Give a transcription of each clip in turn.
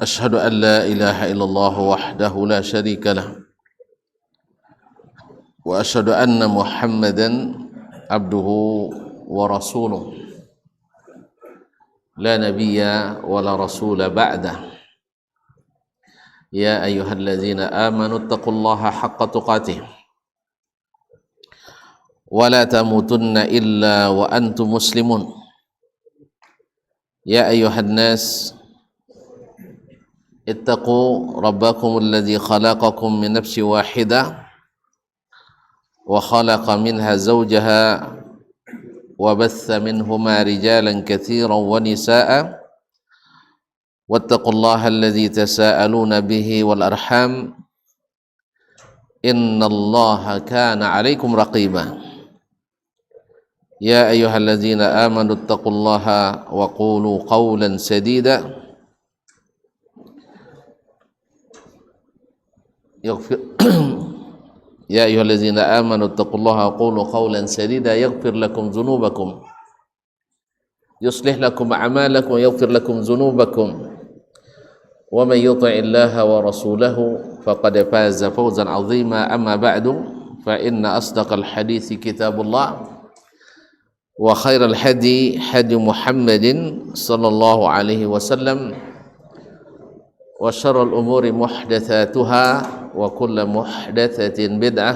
أشهد أن لا إله إلا الله وحده لا شريك له وأشهد أن محمدا عبده ورسوله لا نبي ولا رسول بعده يا أيها الذين آمنوا اتقوا الله حق تقاته ولا تموتن إلا وأنتم مسلمون يا أيها الناس اتقوا ربكم الذي خلقكم من نفس واحدة وخلق منها زوجها وبث منهما رجالا كثيرا ونساء واتقوا الله الذي تساءلون به والأرحام إن الله كان عليكم رقيبا يا أيها الذين آمنوا اتقوا الله وقولوا قولا سديدا يا أيها الذين آمنوا اتقوا الله وقولوا قولا سديدا يغفر لكم ذنوبكم يصلح لكم أعمالكم ويغفر لكم ذنوبكم ومن يطع الله ورسوله فقد فاز فوزا عظيما أما بعد فإن أصدق الحديث كتاب الله وخير الهدي هدي محمد صلى الله عليه وسلم وشر الأمور محدثاتها وكل محدثة بدعة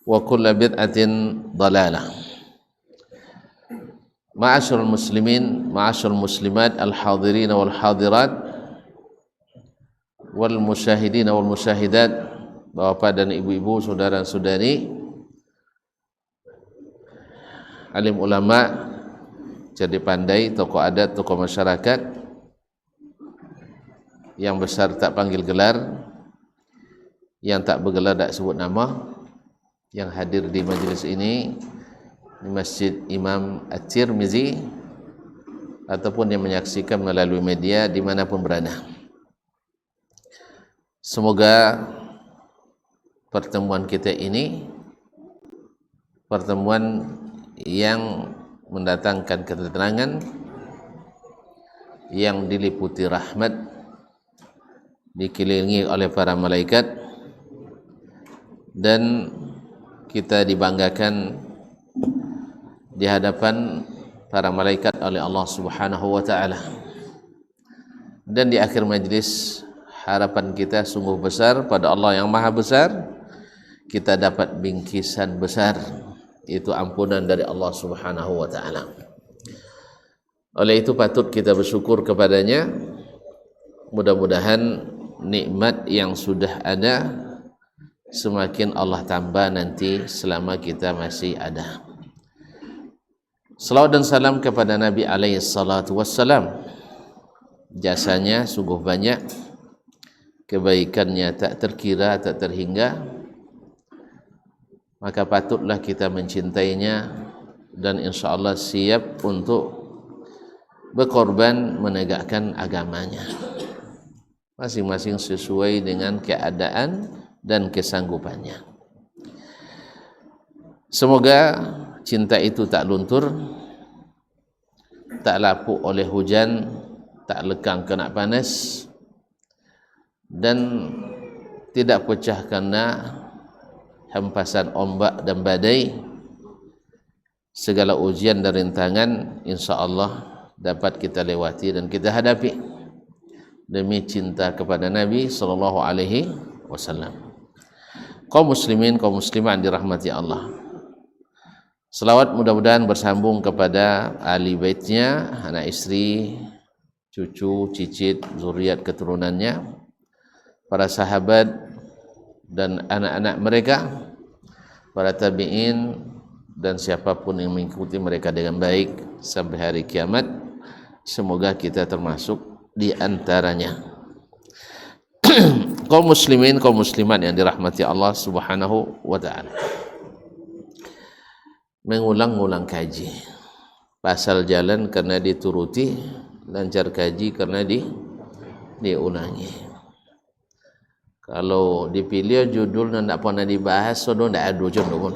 وكل بدعة ضلالة. معاشر المسلمين معاشر المسلمات الحاضرين والحاضرات والمشاهدين والمشاهدات, bapak dan ibu-ibu, saudara-saudari, alim ulama, jadi pandai, tokoh adat, tokoh masyarakat, yang besar tak panggil gelar, yang tak bergelar tak sebut nama, yang hadir di majlis ini di Masjid Imam At-Tirmizi ataupun yang menyaksikan melalui media dimanapun berada. Semoga pertemuan kita ini pertemuan yang mendatangkan ketenangan, yang diliputi rahmat, dikelilingi oleh para malaikat, dan kita dibanggakan di hadapan para malaikat oleh Allah Subhanahu wa taala. Dan di akhir majlis harapan kita sungguh besar pada Allah yang Maha Besar, kita dapat bingkisan besar, itu ampunan dari Allah Subhanahu wa taala. Oleh itu patut kita bersyukur kepadanya. Mudah-mudahan nikmat yang sudah ada semakin Allah tambah nanti selama kita masih ada. Salawat dan salam kepada Nabi alaihi salatu wassalam. Jasanya sungguh banyak, kebaikannya tak terkira, tak terhingga. Maka patutlah kita mencintainya dan insya Allah siap untuk berkorban menegakkan agamanya, masing-masing sesuai dengan keadaan dan kesanggupannya. Semoga cinta itu tak luntur, tak lapuk oleh hujan, tak lekang kena panas, dan tidak pecah karena hempasan ombak dan badai. Segala ujian dan rintangan insya Allah dapat kita lewati dan kita hadapi demi cinta kepada Nabi sallallahu alaihi wasallam. Kaum muslimin, kaum muslimat dirahmati Allah. Selawat mudah-mudahan bersambung kepada ahli baitnya, anak istri, cucu, cicit, zuriat keturunannya, para sahabat dan anak-anak mereka, para tabi'in dan siapapun yang mengikuti mereka dengan baik sampai hari kiamat. Semoga kita termasuk di antaranya. Kaum muslimin, kaum muslimat yang dirahmati Allah Subhanahu wa taala. Mengulang-ulang kaji. Pasal jalan karena dituruti, lancar kaji karena diulangi. Kalau dipilih judul dan tak pernah dibahas, so tak ada judul.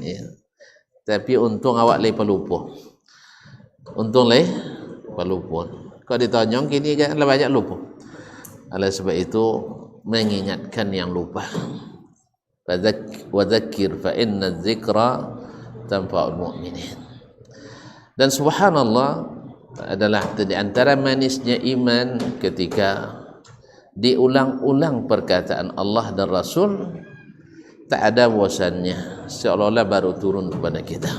Ya. Tapi untung awak leh pelupa. Untung leh pelupa. Kau ditonyong kini kan banyak lupa. Oleh sebab itu mengingatkan yang lupa. Wa dzakir fa inna dzikra tanfa'ul mu'minin. Dan subhanallah adalah di antara manisnya iman ketika diulang-ulang perkataan Allah dan Rasul tak ada bosannya, seolah-olah baru turun kepada kita.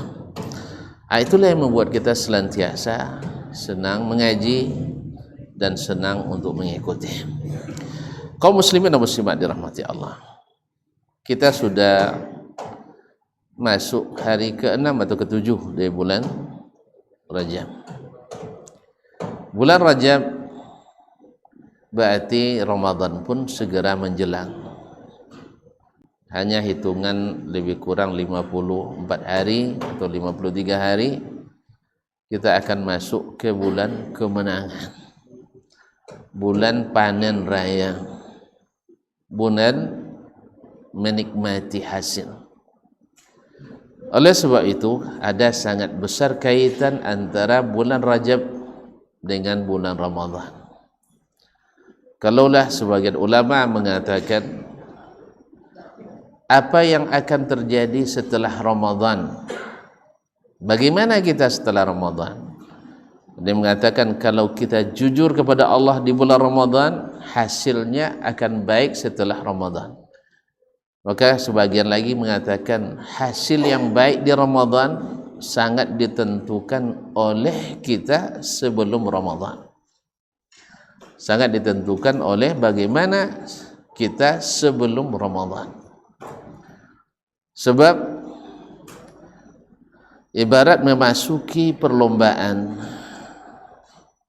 Itulah yang membuat kita senantiasa senang mengaji dan senang untuk mengikuti. Kaum muslimin dan muslimat dirahmati Allah, kita sudah masuk hari ke-6 atau ke-7 dari bulan Rajab. Bulan Rajab berarti Ramadan pun segera menjelang. Hanya hitungan lebih kurang 54 hari atau 53 hari kita akan masuk ke bulan kemenangan, bulan panen raya, bulan menikmati hasil. Oleh sebab itu ada sangat besar kaitan antara bulan Rajab dengan bulan Ramadan. Kalaulah sebagian ulama mengatakan apa yang akan terjadi setelah Ramadan, bagaimana kita setelah Ramadan, dia mengatakan kalau kita jujur kepada Allah di bulan Ramadan, hasilnya akan baik setelah Ramadan. Maka sebagian lagi mengatakan hasil yang baik di Ramadan sangat ditentukan oleh kita sebelum Ramadan, sangat ditentukan oleh bagaimana kita sebelum Ramadan. Sebab ibarat memasuki perlombaan,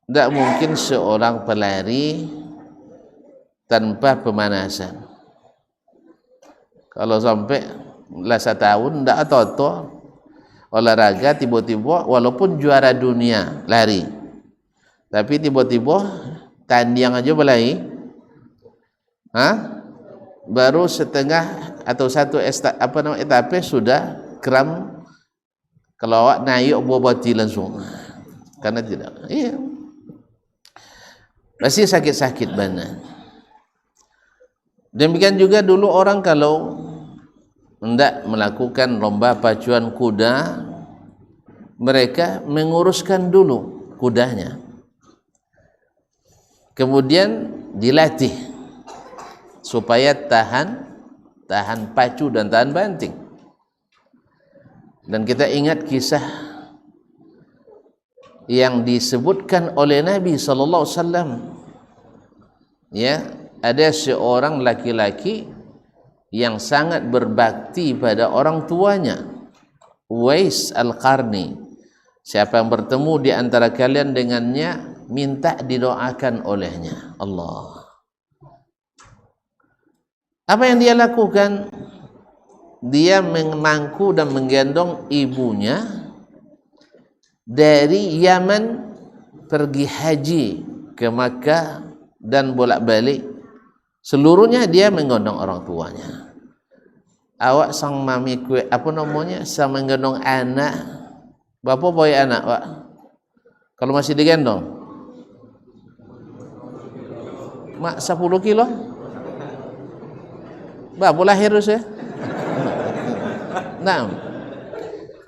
tidak mungkin seorang pelari tanpa pemanasan. Kalau sampai belasan tahun tidak tahu olahraga, tiba-tiba walaupun juara dunia lari, tapi tiba-tiba tanding aja belai, baru setengah atau satu etape sudah kram. Kalau awak naik boboti langsung, karena tidak, pasti sakit-sakit badan. Demikian juga dulu orang kalau hendak melakukan lomba pacuan kuda, mereka menguruskan dulu kudanya, kemudian dilatih supaya tahan pacu dan tahan banting. Dan kita ingat kisah yang disebutkan oleh Nabi sallallahu alaihi wasallam, ya, ada seorang laki-laki yang sangat berbakti pada orang tuanya, Uwais Al-Qarni. Siapa yang bertemu di antara kalian dengannya, minta didoakan olehnya. Allah. Apa yang dia lakukan? Dia memangku dan menggendong ibunya dari Yaman pergi haji ke Makkah dan bolak-balik. Seluruhnya dia menggendong orang tuanya. Awak sang mami kue apa namanya, sang menggendong anak. Berapa boy anak, Pak? Kalau masih digendong? Mak 10 kilo? Berapa lahir ya? Nah,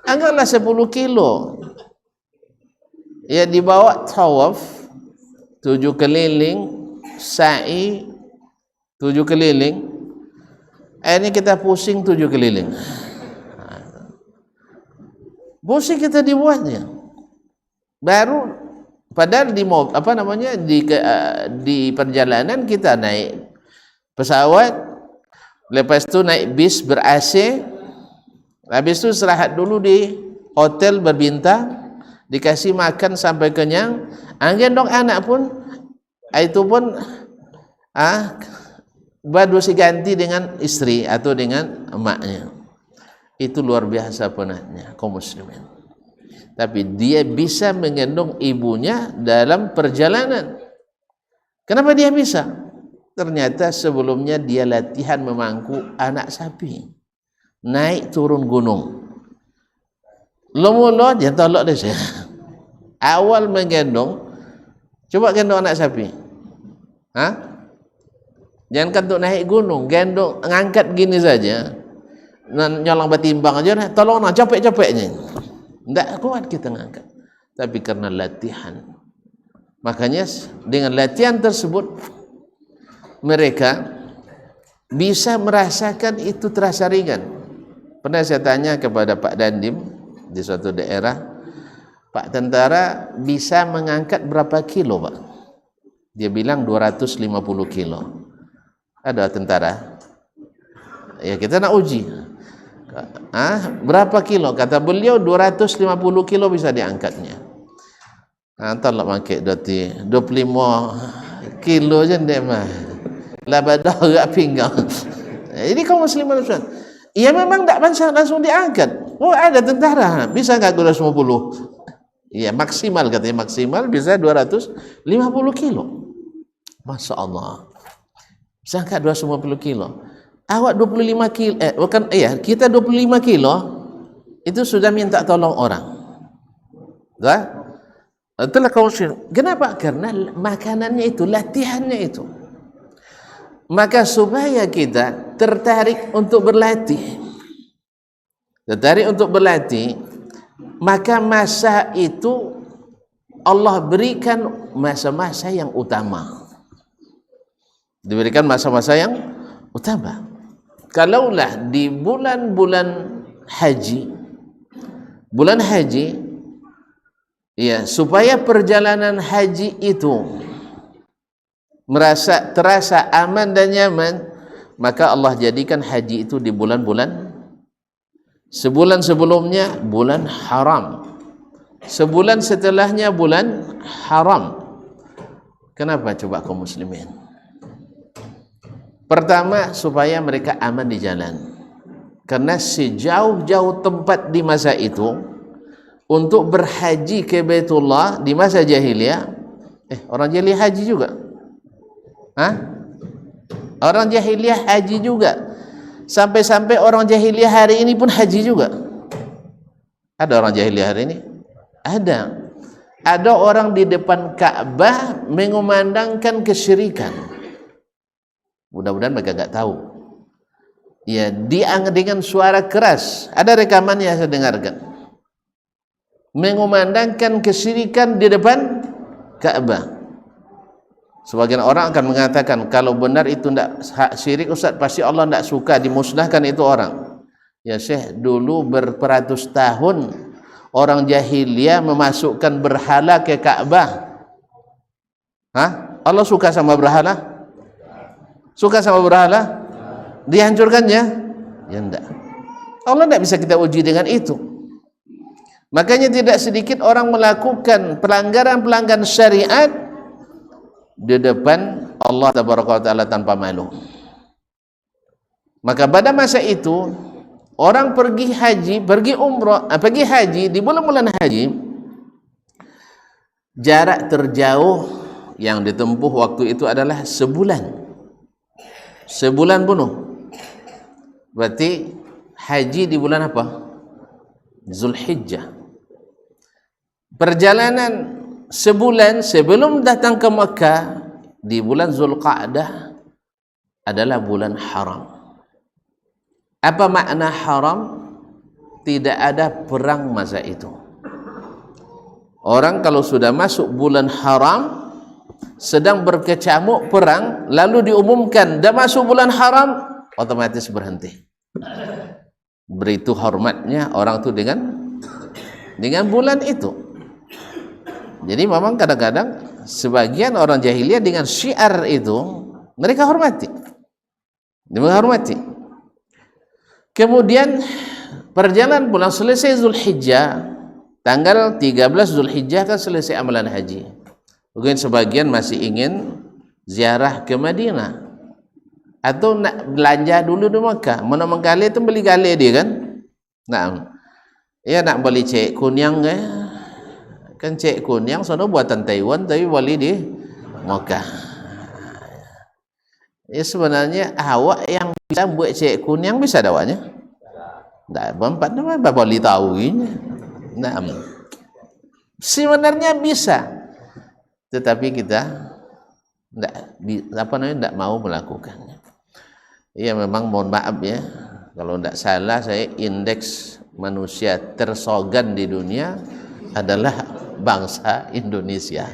anggaplah 10 kilo. Ya, dibawa tawaf 7 keliling, sa'i 7 keliling. Ini kita pusing 7 keliling. Pusing kita dibuatnya. Baru padahal di perjalanan kita naik pesawat, lepas itu naik bis ber-AC, habis itu istirahat dulu di hotel berbintang, dikasih makan sampai kenyang, gendong anak pun itu pun baru ganti dengan istri atau dengan emaknya. Itu luar biasa penatnya kaum muslimin. Tapi dia bisa menggendong ibunya dalam perjalanan. Kenapa dia bisa? Ternyata sebelumnya dia latihan memangku anak sapi, naik turun gunung. Mula dia tolak dia. Awal menggendong Coba gendong anak sapi. Hah? Jangan kan untuk naik gunung, gendong, ngangkat gini saja. Nyolong batimbang aja, tolong nak capek-capeknya. Tidak kuat kita ngangkat. Tapi karena latihan. Makanya dengan latihan tersebut mereka bisa merasakan itu terasa ringan. Pernah saya tanya kepada Pak Dandim di suatu daerah, Pak tentara bisa mengangkat berapa kilo Pak? Dia bilang 250 kilo. Ada tentara, ya kita nak uji. Berapa kilo? Kata beliau 250 kilo bisa diangkatnya. Tolak pakai 25 kilo je ndek mah. Labadah agak pinggang. Ini kaum muslimin Ustaz. Ya memang tak langsung diangkat. Oh ada tentara, bisa enggak 250? Ya maksimal katanya, maksimal bisa 250 kilo. Masya Allah. Bisa angkat 250 kilo. Awak 25 kilo, kita 25 kilo itu sudah minta tolong orang. Itulah kaum muslimin. Kenapa? Karena makanannya itu, latihannya itu. Maka supaya kita tertarik untuk berlatih, maka masa itu Allah berikan masa-masa yang utama. Diberikan masa-masa yang utama. Kalaulah di bulan-bulan haji, ya, supaya perjalanan haji itu terasa aman dan nyaman, maka Allah jadikan haji itu di bulan-bulan. Sebulan sebelumnya bulan haram, sebulan setelahnya bulan haram. Kenapa coba kaum muslimin? Pertama, supaya mereka aman di jalan. Karena sejauh-jauh tempat di masa itu untuk berhaji ke Baitullah di masa jahiliyah, orang jahiliyah haji juga. Orang jahiliyah haji juga. Sampai-sampai orang jahiliyah hari ini pun haji juga. Ada orang jahiliyah hari ini? Ada. Ada orang di depan Ka'bah mengumandangkan kesyirikan. Mudah-mudahan mereka enggak tahu. Ya, dia dengan suara keras. Ada rekaman yang saya dengarkan. Mengumandangkan kesyirikan di depan Ka'bah. Sebagian orang akan mengatakan kalau benar itu tidak hak syirik Ustaz, pasti Allah tidak suka dimusnahkan itu orang. Ya Syekh, dulu berperatus tahun orang jahiliyah memasukkan berhala ke Ka'bah. Allah suka sama berhala? Suka sama berhala? Dihancurkannya? Ya enggak. Allah tidak bisa kita uji dengan itu. Makanya tidak sedikit orang melakukan pelanggaran-pelanggaran syariat di depan Allah Tabaraka wa Ta'ala tanpa malu. Maka pada masa itu orang pergi haji, pergi haji di bulan-bulan haji, jarak terjauh yang ditempuh waktu itu adalah sebulan. Sebulan penuh. Berarti haji di bulan apa? Zulhijjah. Perjalanan sebulan sebelum datang ke Makkah di bulan Zulqa'dah adalah bulan haram. Apa makna haram? Tidak ada perang masa itu. Orang kalau sudah masuk bulan haram, sedang berkecamuk perang, lalu diumumkan dah masuk bulan haram, otomatis berhenti. Beritu hormatnya orang itu dengan bulan itu. Jadi memang kadang-kadang sebagian orang jahiliyah dengan syiar itu mereka hormati. Kemudian perjalanan pulang selesai Zulhijjah, tanggal 13 Zulhijjah kan selesai amalan haji. Mungkin sebagian masih ingin ziarah ke Madinah atau nak belanja dulu di Makkah. Mana menggali itu beli gale dia kan? Ya nak beli cek kunyang kan cek kunyang sono buatan Taiwan tapi beli di Makkah. Ya sebenarnya awak yang bisa buat cek kunyang bisa dawanya? Tak berempat nama beli tahu ini. Sebenarnya bisa. tetapi kita tidak mau melakukannya. Ya memang mohon maaf ya, kalau tidak salah saya indeks manusia tersogan di dunia adalah bangsa Indonesia.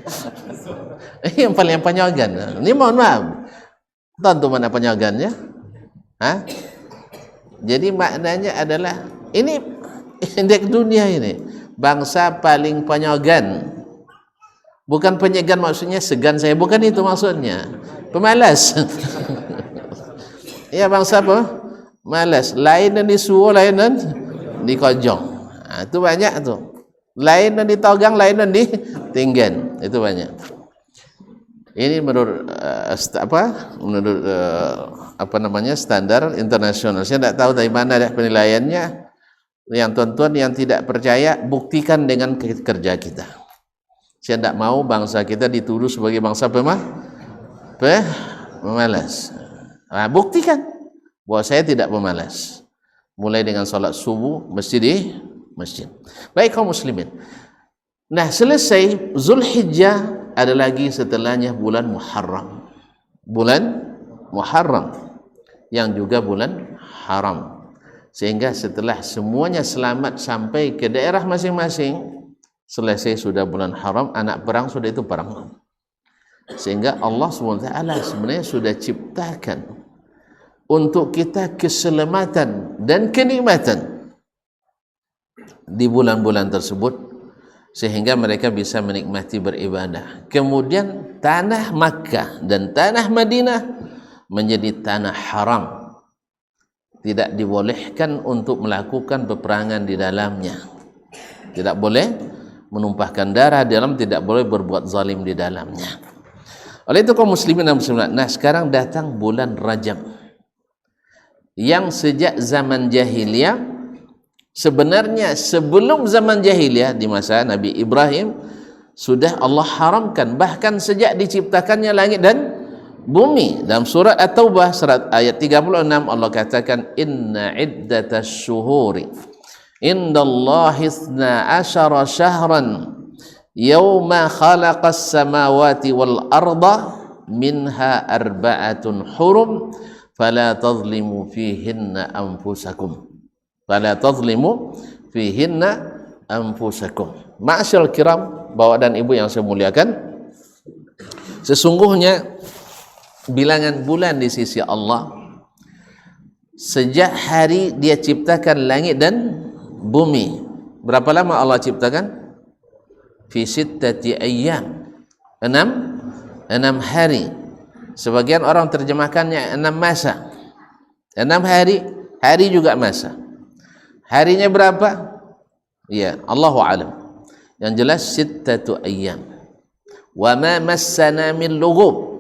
Yang paling penyogan. Ini mohon maaf, tentu mana penyogannya? Hah? Jadi maknanya adalah ini indeks dunia ini, bangsa paling penyogan. Bukan penyegan maksudnya segan saya, bukan itu maksudnya. Pemalas. Ya bangsa apa? Malas. Lain yang disuruh, lain yang dikojong. Nah, itu banyak tuh. Lain yang ditogang, lain yang ditinggan. Itu banyak. Ini menurut standar internasional. Saya tidak tahu dari mana ada penilaiannya. Yang tuan-tuan yang tidak percaya, buktikan dengan kerja kita. Saya tidak mau bangsa kita dituduh sebagai bangsa pemalas. Nah, buktikan bahwa saya tidak pemalas. Mulai dengan salat subuh mesti di masjid. Baik kaum muslimin. Nah, selesai Zulhijjah, ada lagi setelahnya bulan Muharram. Bulan Muharram yang juga bulan haram. Sehingga setelah semuanya selamat sampai ke daerah masing-masing, selesai sudah bulan haram, anak perang sudah itu perang. Sehingga Allah SWT sebenarnya sudah ciptakan untuk kita keselamatan dan kenikmatan di bulan-bulan tersebut, sehingga mereka bisa menikmati beribadah. Kemudian tanah Makkah dan tanah Madinah menjadi tanah haram, tidak dibolehkan untuk melakukan peperangan di dalamnya, tidak boleh menumpahkan darah di dalam, tidak boleh berbuat zalim di dalamnya. Oleh itu kaum muslimin dan muslimat, nah sekarang datang bulan Rajab yang sejak zaman jahiliyah, sebenarnya sebelum zaman jahiliyah di masa Nabi Ibrahim sudah Allah haramkan, bahkan sejak diciptakannya langit dan bumi. Dalam surat At-Taubah surat ayat 36 Allah katakan, inna iddatas syuhuri indallahi 12 syahran yawma khalaqas samawati wal arda minha arba'atun hurum fala tadhlimu fihinna anfusakum. Fala tadhlimu fihinna anfusakum. Ma'asyiral kiram, bapak dan ibu yang saya muliakan, sesungguhnya bilangan bulan di sisi Allah sejak hari dia ciptakan langit dan bumi. Berapa lama Allah ciptakan? Fi sittati ayyam, 6 hari. Sebagian orang terjemahkannya 6 masa. 6 hari, hari juga masa. Harinya berapa? Ya, Allahu a'lam. Yang jelas sittatu ayyam. Wa ma massana min lughub.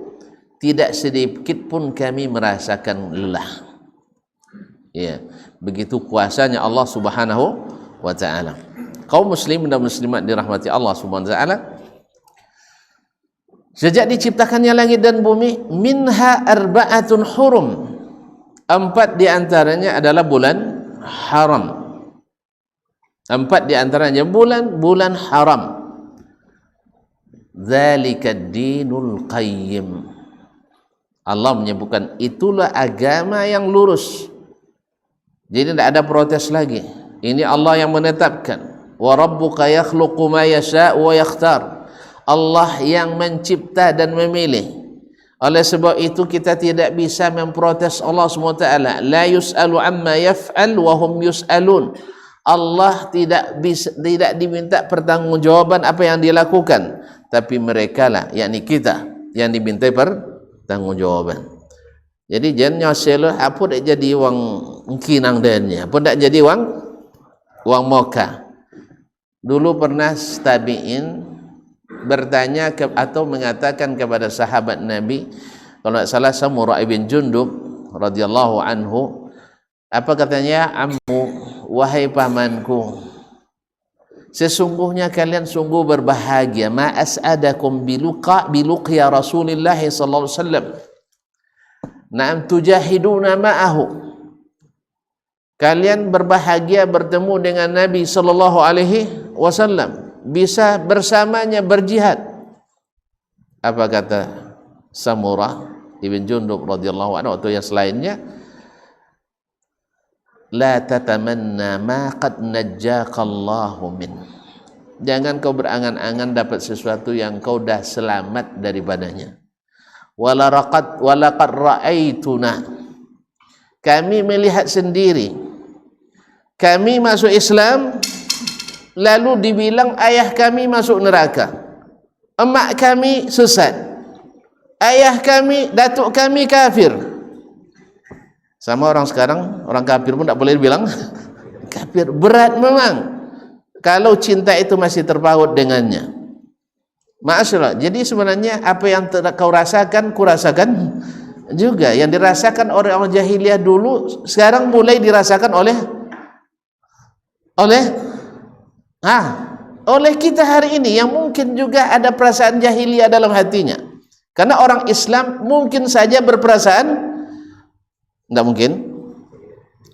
Tidak sedikit pun kami merasakan lelah. Ya, begitu kuasanya Allah Subhanahu wa taala. Kaum muslimin dan muslimat dirahmati Allah Subhanahu wa taala, sejak diciptakannya langit dan bumi, minha arba'atun hurum. 4 di antaranya adalah bulan haram. 4 di antaranya bulan haram. Dzalika ad-dinul qayyim. Allah menyebutkan itulah agama yang lurus. Jadi tidak ada protes lagi. Ini Allah yang menetapkan. Wa rabbuka yakhluqu ma yasha' wa yakhtar. Allah yang mencipta dan memilih. Oleh sebab itu kita tidak bisa memprotes Allah SWT. La yus'alu amma yaf'al wa hum yus'alun. Allah tidak diminta pertanggungjawaban apa yang dia lakukan, tapi mereka lah, yakni kita, yang dimintai pertanggungjawaban. Jadi jangan nyoselo apa dak jadi wang kinang dennya, apa dak jadi wang moka. Dulu pernah tabi'in bertanya atau mengatakan kepada sahabat Nabi, kalau tidak salah Samurah bin Jundub radhiyallahu anhu, apa katanya? Ammu, wahai pamanku, sesungguhnya kalian sungguh berbahagia, ma as'adakum biluqya Rasulillah sallallahu alaihi wasallam, na'am tujahiduna ma'ahu, kalian berbahagia bertemu dengan Nabi sallallahu alaihi wasallam, bisa bersamanya berjihad. Apa kata Samurah ibn Jundub radhiyallahu anhu atau yang selainnya? La tatamanna ma qad najjakallahu min. Jangan kau berangan-angan dapat sesuatu yang kau dah selamat daripadanya. Walaqad ra'aituna. Kami melihat sendiri. Kami masuk Islam lalu dibilang ayah kami masuk neraka. Emak kami sesat. Ayah kami, datuk kami kafir. Sama orang sekarang, orang kafir pun tak boleh bilang kafir. Berat memang kalau cinta itu masih terpaut dengannya. Masyaallah. Jadi sebenarnya apa yang kau rasakan, ku rasakan juga. Yang dirasakan oleh orang jahiliyah dulu, sekarang mulai dirasakan oleh kita hari ini, yang mungkin juga ada perasaan jahiliyah dalam hatinya. Karena orang Islam mungkin saja berperasaan, enggak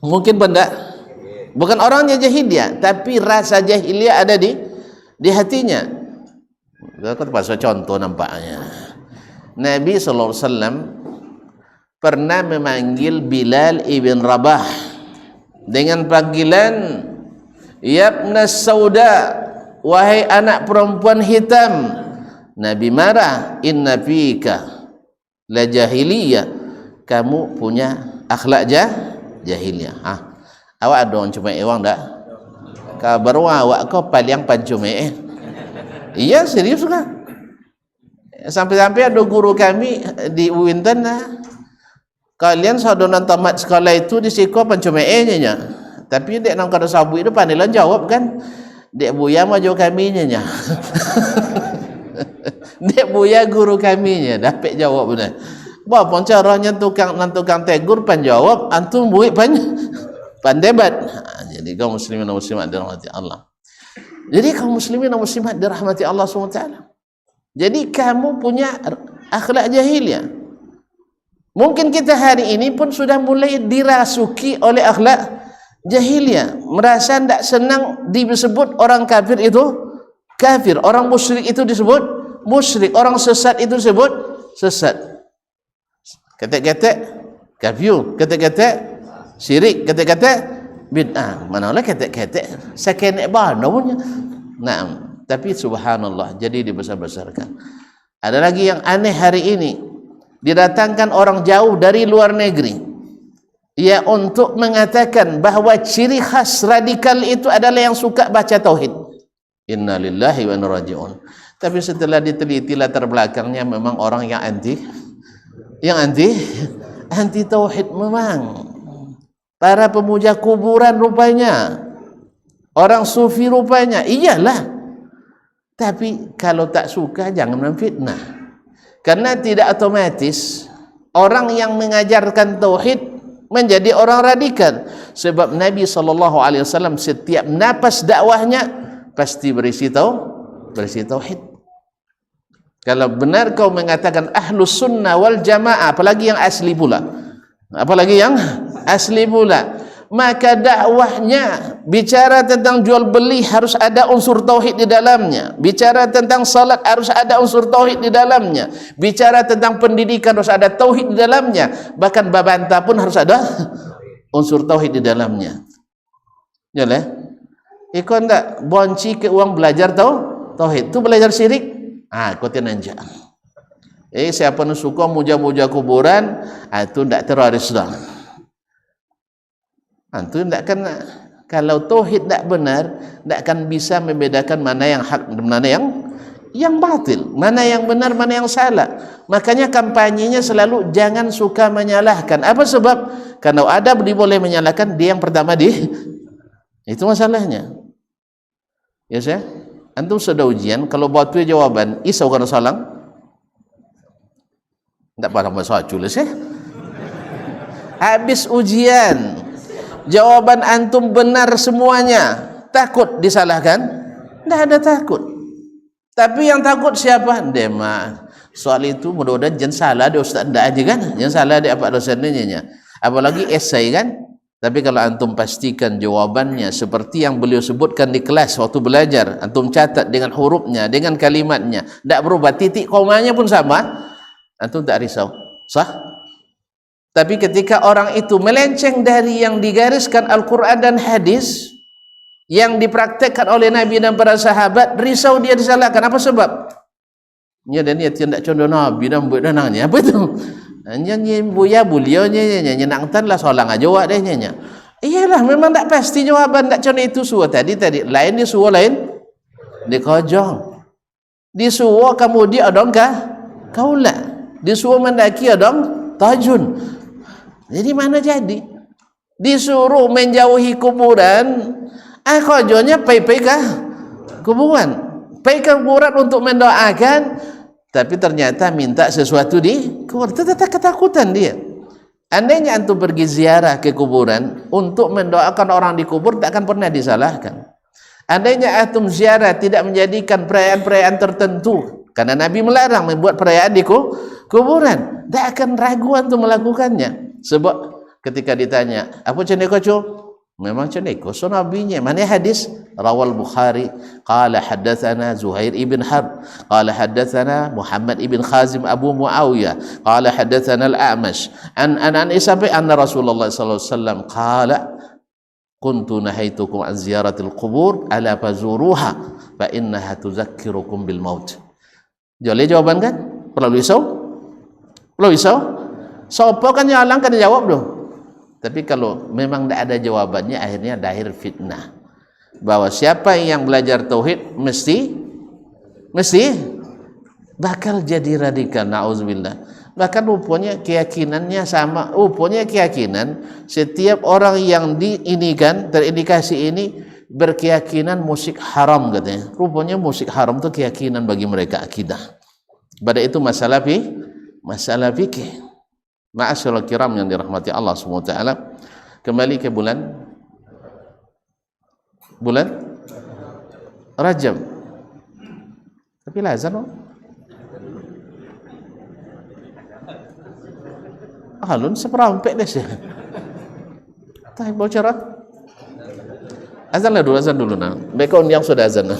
mungkin benda, bukan orangnya jahiliyah, tapi rasa jahiliyah ada di hatinya. Kita pasal contoh nampaknya. Nabi SAW pernah memanggil Bilal ibn Rabah dengan panggilan Yabnas Sauda, wahai anak perempuan hitam. Nabi marah, inna fika la jahiliyah, kamu punya akhlak jahiliyah. Awak ada orang cuma ewang tak? Kabar awak kau paling pancume. Iya, serius kan? Sampai-sampai ada guru kami di Uintan, kalian saudara tamat sekolah itu di siko pancume nya. Tapi dek nang kada sabu itu pandilan jawab kan. Dek buya maju kami nya. Dek buya guru kami nya dapat jawab benar. Apa caranya tukang tegur panjawab, antum buik pandebat. Jadi kaum muslimin dan muslimat dirahmati Allah. Jadi kaum muslimin dan muslimat dirahmati Allah SWT. Jadi kamu punya akhlak jahiliyah. Mungkin kita hari ini pun sudah mulai dirasuki oleh akhlak jahiliyah. Merasa tidak senang disebut orang kafir itu kafir, orang musyrik itu disebut musyrik, orang sesat itu disebut sesat. Ketek-ketek kafir, ketek-ketek syirik, ketek-ketek bid'ah. Manalah ketek-ketek sakenek bana punya. Nah, tapi subhanallah, jadi dibesar-besarkan. Ada lagi yang aneh hari ini, didatangkan orang jauh dari luar negeri ya untuk mengatakan bahwa ciri khas radikal itu adalah yang suka baca tauhid. Inna lillahi wa inna raji'un. Tapi setelah diteliti latar belakangnya memang orang yang anti tauhid memang. Para pemuja kuburan rupanya, orang sufi rupanya. Iyalah. Tapi kalau tak suka jangan memfitnah. Karena tidak otomatis orang yang mengajarkan tauhid menjadi orang radikal. Sebab Nabi SAW setiap napas dakwahnya pasti berisi tauhid. Kalau benar kau mengatakan ahlus sunnah wal jamaah, apalagi yang asli pula, maka dakwahnya bicara tentang jual beli harus ada unsur tauhid di dalamnya, bicara tentang salat harus ada unsur tauhid di dalamnya, bicara tentang pendidikan harus ada tauhid di dalamnya, bahkan babanta pun harus ada unsur tauhid di dalamnya. Yalah, ikut ndak bonci ke uang belajar tauhid tu belajar syirik. Kau tenanja. Siapa yang suka muja-muja kuburan, itu ndak teroris dah. Antu tidak kena. Kalau tauhid tidak benar, tidak akan bisa membedakan mana yang hak dan mana yang batil, mana yang benar, mana yang salah. Makanya kampanyenya selalu jangan suka menyalahkan. Apa sebab? Karena ada boleh menyalahkan, dia yang pertama itu masalahnya. Ya saya, antum sudah ujian, kalau buat jawaban isau kana salang, tidak pada masalah tulis ya. Habis ujian, jawaban antum benar semuanya, takut disalahkan? Tidak ada takut. Tapi yang takut siapa? Dema. Soal itu mudah-mudahan jangan salah dia ustaz, tidak aja kan? Jangan salah dia apa dosennya. Apalagi esai kan? Tapi kalau antum pastikan jawabannya seperti yang beliau sebutkan di kelas waktu belajar, antum catat dengan hurufnya, dengan kalimatnya, tidak berubah, titik komanya pun sama, antum tak risau, sah? Tapi ketika orang itu melenceng dari yang digariskan Al-Quran dan hadis yang dipraktekkan oleh Nabi dan para sahabat, risau dia disalahkan. Apa sebab? Nya dan dia tidak contoh Nabi dan buat danangnya apa itu? Nyanyi buya beliau nyanyi nangtan lah solang aja wak deh nyanyi. Iyalah memang tak pasti jawaban tak contoh itu suah tadi lain di suah lain di kojong. Di suah kemudian adong kah? Kaula. Di suah mendaki adong tajun. Jadi mana jadi? Disuruh menjauhi kuburan, kojongnya pai-pai kah? Kuburan. Pai kuburan untuk mendoakan, tapi ternyata minta sesuatu di kuburan. Tetap ketakutan dia. Andainya antum pergi ziarah ke kuburan untuk mendoakan orang di kubur, tak akan pernah disalahkan. Andainya antum ziarah tidak menjadikan perayaan-perayaan tertentu, karena Nabi melarang membuat perayaan di kuburan, tak akan ragu antum melakukannya. Sebab ketika ditanya, apa ceneko cu? Memang ceneko so nabinya. Mana hadis? Rawal Bukhari qala haddatsana Zuhair ibn Harb qala haddatsana Muhammad ibn Khazim Abu Muawiyah qala haddatsana Al-A'mash an sampai anna Rasulullah sallallahu alaihi wasallam qala kuntu nahaitukum an ziyaratil qubur ala fazuruha fa innaha tuzakkirukum bil maut. Jadi jawaban kan? Perlu risau? Perlu risau? Sopo kan nyalang kan jawab dong. Tapi kalau memang tidak ada jawabannya, akhirnya lahir fitnah bahwa siapa yang belajar tauhid mesti bakal jadi radikal, nauzubillah. Bahkan rupanya keyakinannya sama, rupanya keyakinan setiap orang yang diinikan terindikasi ini berkeyakinan musik haram katanya. Rupanya musik haram itu keyakinan bagi mereka akidah. Pada itu masalah fikih. Ma'asyiral kiram yang dirahmati Allah SWT, kembali ke bulan Rajab. Tapi lah azan halun seperampek deh sih. Tapi bocor azan dulu nah. Bekon yang sudah azan.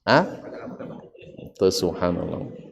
Hah? Tuh subhanallah.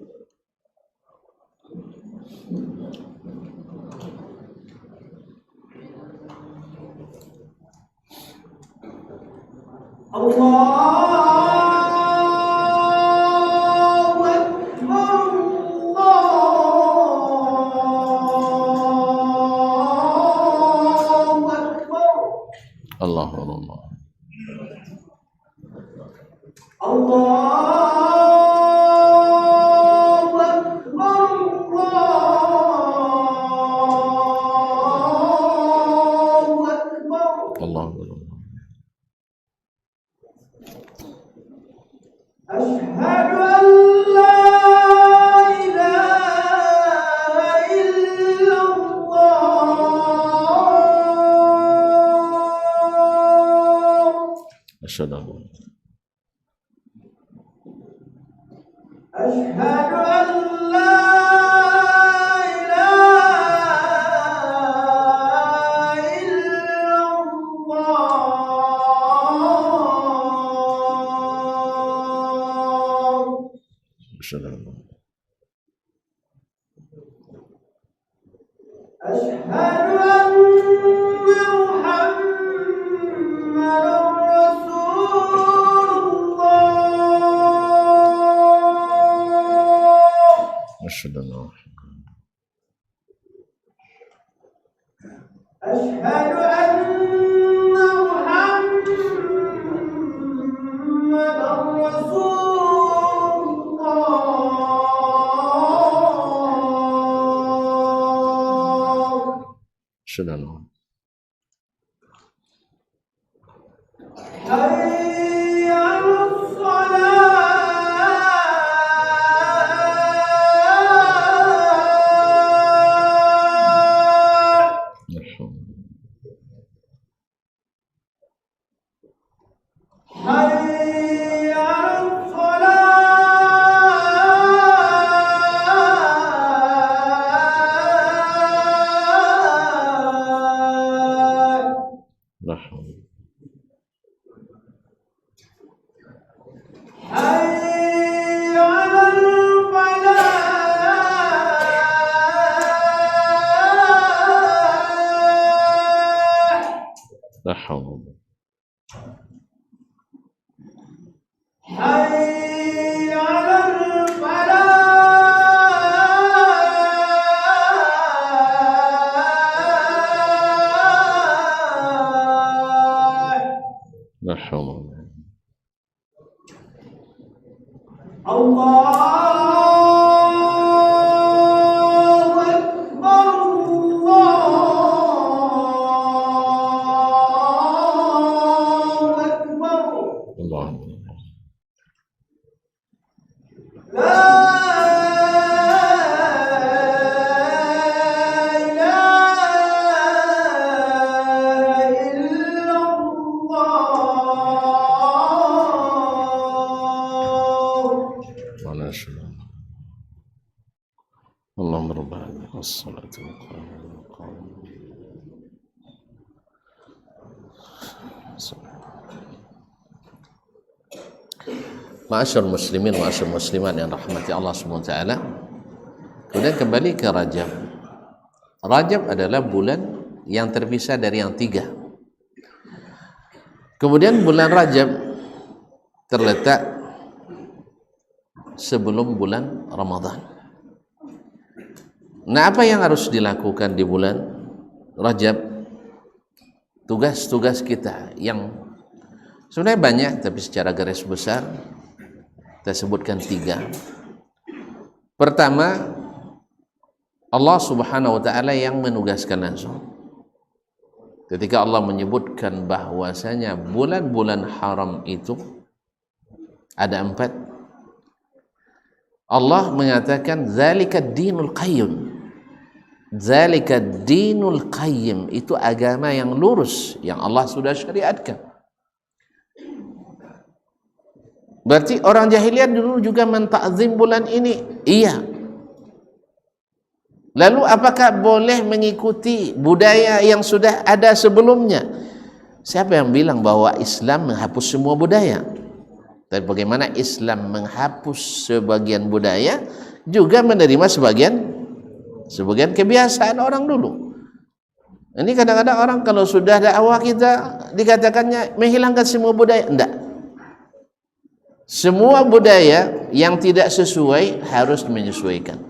haula. حي على الفلاح La haula. الله أكبر الله أكبر Allah. لا إله إلا الله ولا شيء. اللهم رب هذه الصلاة والقرآن. Ma'asyar muslimin, ma'asyar muslimat yang rahmati Allah SWT. Kemudian kembali ke Rajab. Rajab adalah bulan yang terpisah dari yang tiga. Kemudian bulan Rajab terletak sebelum bulan Ramadan. Nah, apa yang harus dilakukan di bulan Rajab? Tugas-tugas kita yang sebenarnya banyak, tapi secara garis besar kita sebutkan tiga. Pertama, Allah Subhanahu wa ta'ala yang menugaskan langsung. Ketika Allah menyebutkan bahwasanya bulan-bulan haram itu ada 4, Allah mengatakan zalika dinul qayyim. Zalika dinul qayyim, itu agama yang lurus yang Allah sudah syariatkan. Berarti orang jahiliyah dulu juga mentakzim bulan ini? Iya. Lalu apakah boleh mengikuti budaya yang sudah ada sebelumnya? Siapa yang bilang bahwa Islam menghapus semua budaya? Dan bagaimana Islam menghapus sebagian budaya, juga menerima sebagian kebiasaan orang dulu. Ini kadang-kadang orang kalau sudah dakwah kita dikatakannya menghilangkan semua budaya. Enggak. Semua budaya yang tidak sesuai harus menyesuaikan.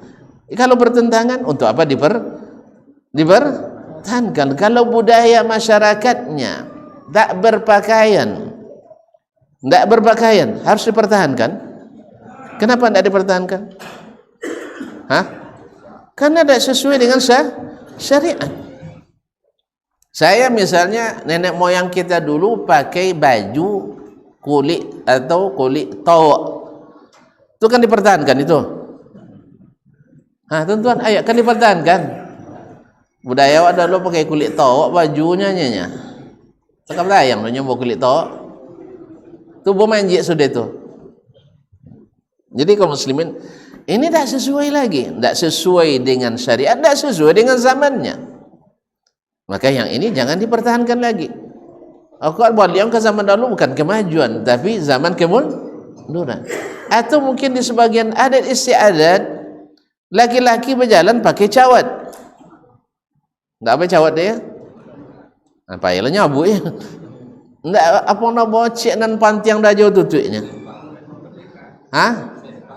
Kalau bertentangan, untuk apa dipertahankan? Kalau budaya masyarakatnya tak berpakaian harus dipertahankan. Kenapa tidak dipertahankan? Karena tidak sesuai dengan syariat. Saya misalnya, nenek moyang kita dulu pakai baju kulit atau kulit tawak, itu kan dipertahankan itu. Tuan-tuan, ayo kan dipertahankan. Budaya awak dulu pakai kulit tawak, bajunya nyanya cakap layang lo nyambung kulit tawak, tu bermanjik sudah itu. Jadi kaum muslimin, ini tak sesuai lagi, tak sesuai dengan syariat, tak sesuai dengan zamannya. Maka yang ini jangan dipertahankan lagi. Aku buat yang ke zaman dahulu bukan kemajuan, tapi zaman kemunduran. Atau mungkin di sebagian adat istiadat, laki-laki berjalan pakai cawat. Enggak apa cawat dia? Apa ya nyabu ya? Enggak apa nak bocek nan pantiang dah jauh tutupnya.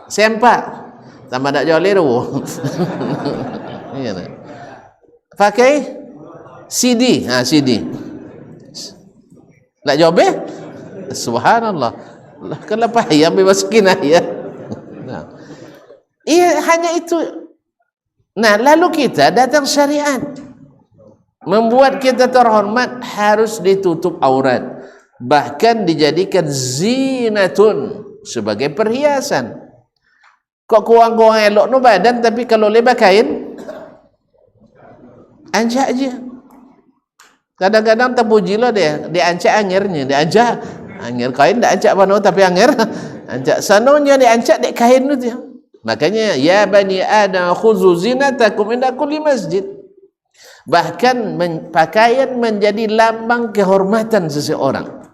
Sempak. Tambah dak jauh leru. Iya. Pakai CD, CD. Nak jawab subhanallah. Kalau payah bebas kinayah. Iya, hanya itu. Nah, lalu kita datang syariat membuat kita terhormat, harus ditutup aurat, bahkan dijadikan zinatun, sebagai perhiasan. Kok kurang-kurang elok no badan, tapi kalau lebar kain anjak aja. Kadang-kadang terpuji lo dia ancak angirnya, dia ancak angir kain, dak ancak pano tapi angir ancak sanonya dia ancak dek kain tu dia. Makanya ya bani adam khuzu zinatakum inda kulli masjid. Bahkan pakaian menjadi lambang kehormatan seseorang.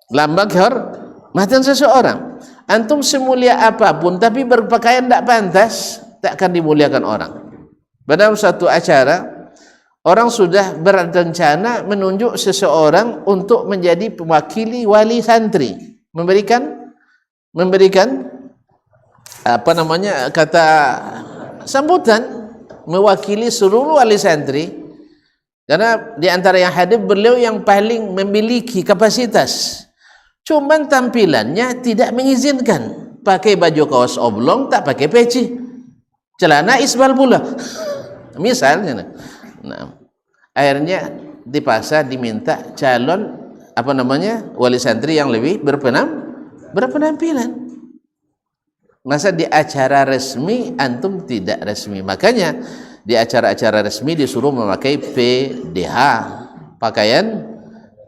Lambang kehormatan seseorang. Antum semulia apapun tapi berpakaian tak pantas, tak akan dimuliakan orang. Dalam satu acara, orang sudah berencana menunjuk seseorang untuk menjadi pewakili wali santri, memberikan apa namanya, kata sambutan, mewakili seluruh wali santri, karena di antara yang hadir beliau yang paling memiliki kapasitas. Cuman tampilannya tidak mengizinkan, pakai baju kaos oblong, tak pakai peci, celana isbal pula misalnya. Nah, akhirnya di pasar diminta calon apa namanya, wali santri yang lebih berpenampilan. Masa di acara resmi antum tidak resmi, makanya di acara-acara resmi disuruh memakai PDH, pakaian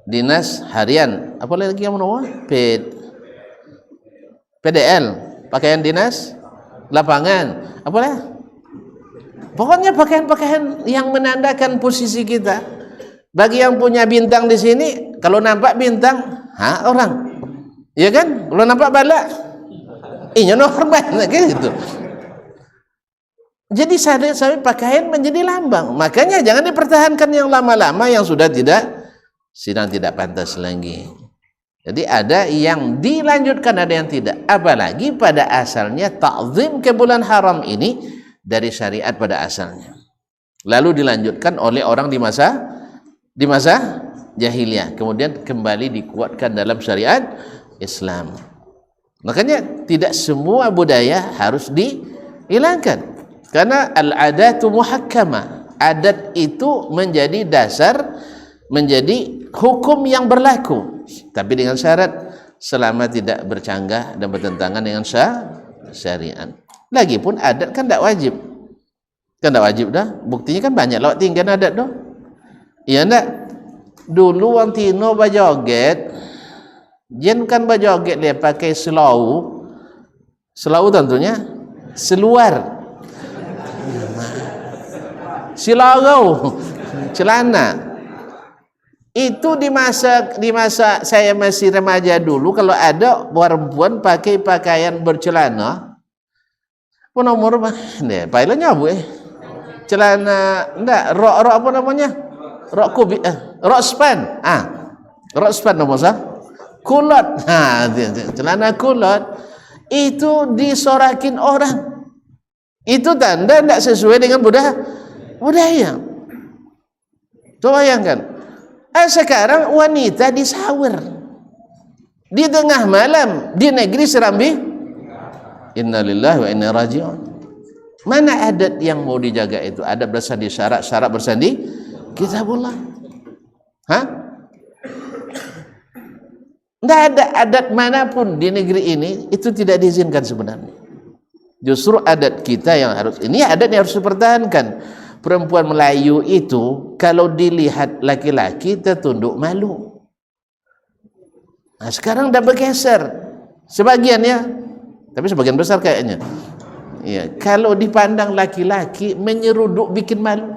dinas harian, apa lagi yang menawar, PDL, pakaian dinas lapangan, apalah, pokoknya pakaian-pakaian yang menandakan posisi kita. Bagi yang punya bintang di sini, kalau nampak bintang, orang, ya kan? Kalau nampak balak, ini hormat, kayak gitu. Jadi sampai pakaian menjadi lambang. Makanya jangan dipertahankan yang lama-lama yang sudah sedang tidak pantas lagi. Jadi ada yang dilanjutkan, ada yang tidak. Apalagi pada asalnya ta'zim ke bulan haram ini dari syariat pada asalnya. Lalu dilanjutkan oleh orang di masa jahiliyah, kemudian kembali dikuatkan dalam syariat Islam. Makanya tidak semua budaya harus dihilangkan. Karena al-adatu muhakkamah, adat itu menjadi dasar, menjadi hukum yang berlaku, tapi dengan syarat selama tidak bercanggah dan bertentangan dengan syariat. Lagipun adat kan tidak wajib, dah. Buktinya kan banyak lawak tinggal adat dah. Iya ndak? Dulu orang Tino bajoget, jen kan bajoget dia pakai selau tentunya seluar, silau, celana. Itu di masa saya masih remaja dulu, kalau ada perempuan pakai pakaian bercelana, pun umur nih, pailannya bu, celana, enggak, rok apa namanya, rok kubik, rok span, rok span nomor kulot, celana kulot, itu disorakin orang, itu tanda tidak sesuai dengan budaya. Coba bayangkan, sekarang wanita disawer di tengah malam di negeri Serambi. Innalillahi wa inna raji'un. Mana adat yang mau dijaga itu? Adat bersandi syarat, syarat bersandi kitabullah. Tidak ada adat manapun di negeri ini itu tidak diizinkan sebenarnya. Justru adat kita yang harus, ini adat yang harus dipertahankan. Perempuan Melayu itu kalau dilihat laki-laki tertunduk malu. Nah, sekarang dah bergeser sebagian ya, tapi sebagian besar kayaknya. Ya, kalau dipandang laki-laki menyeruduk bikin malu.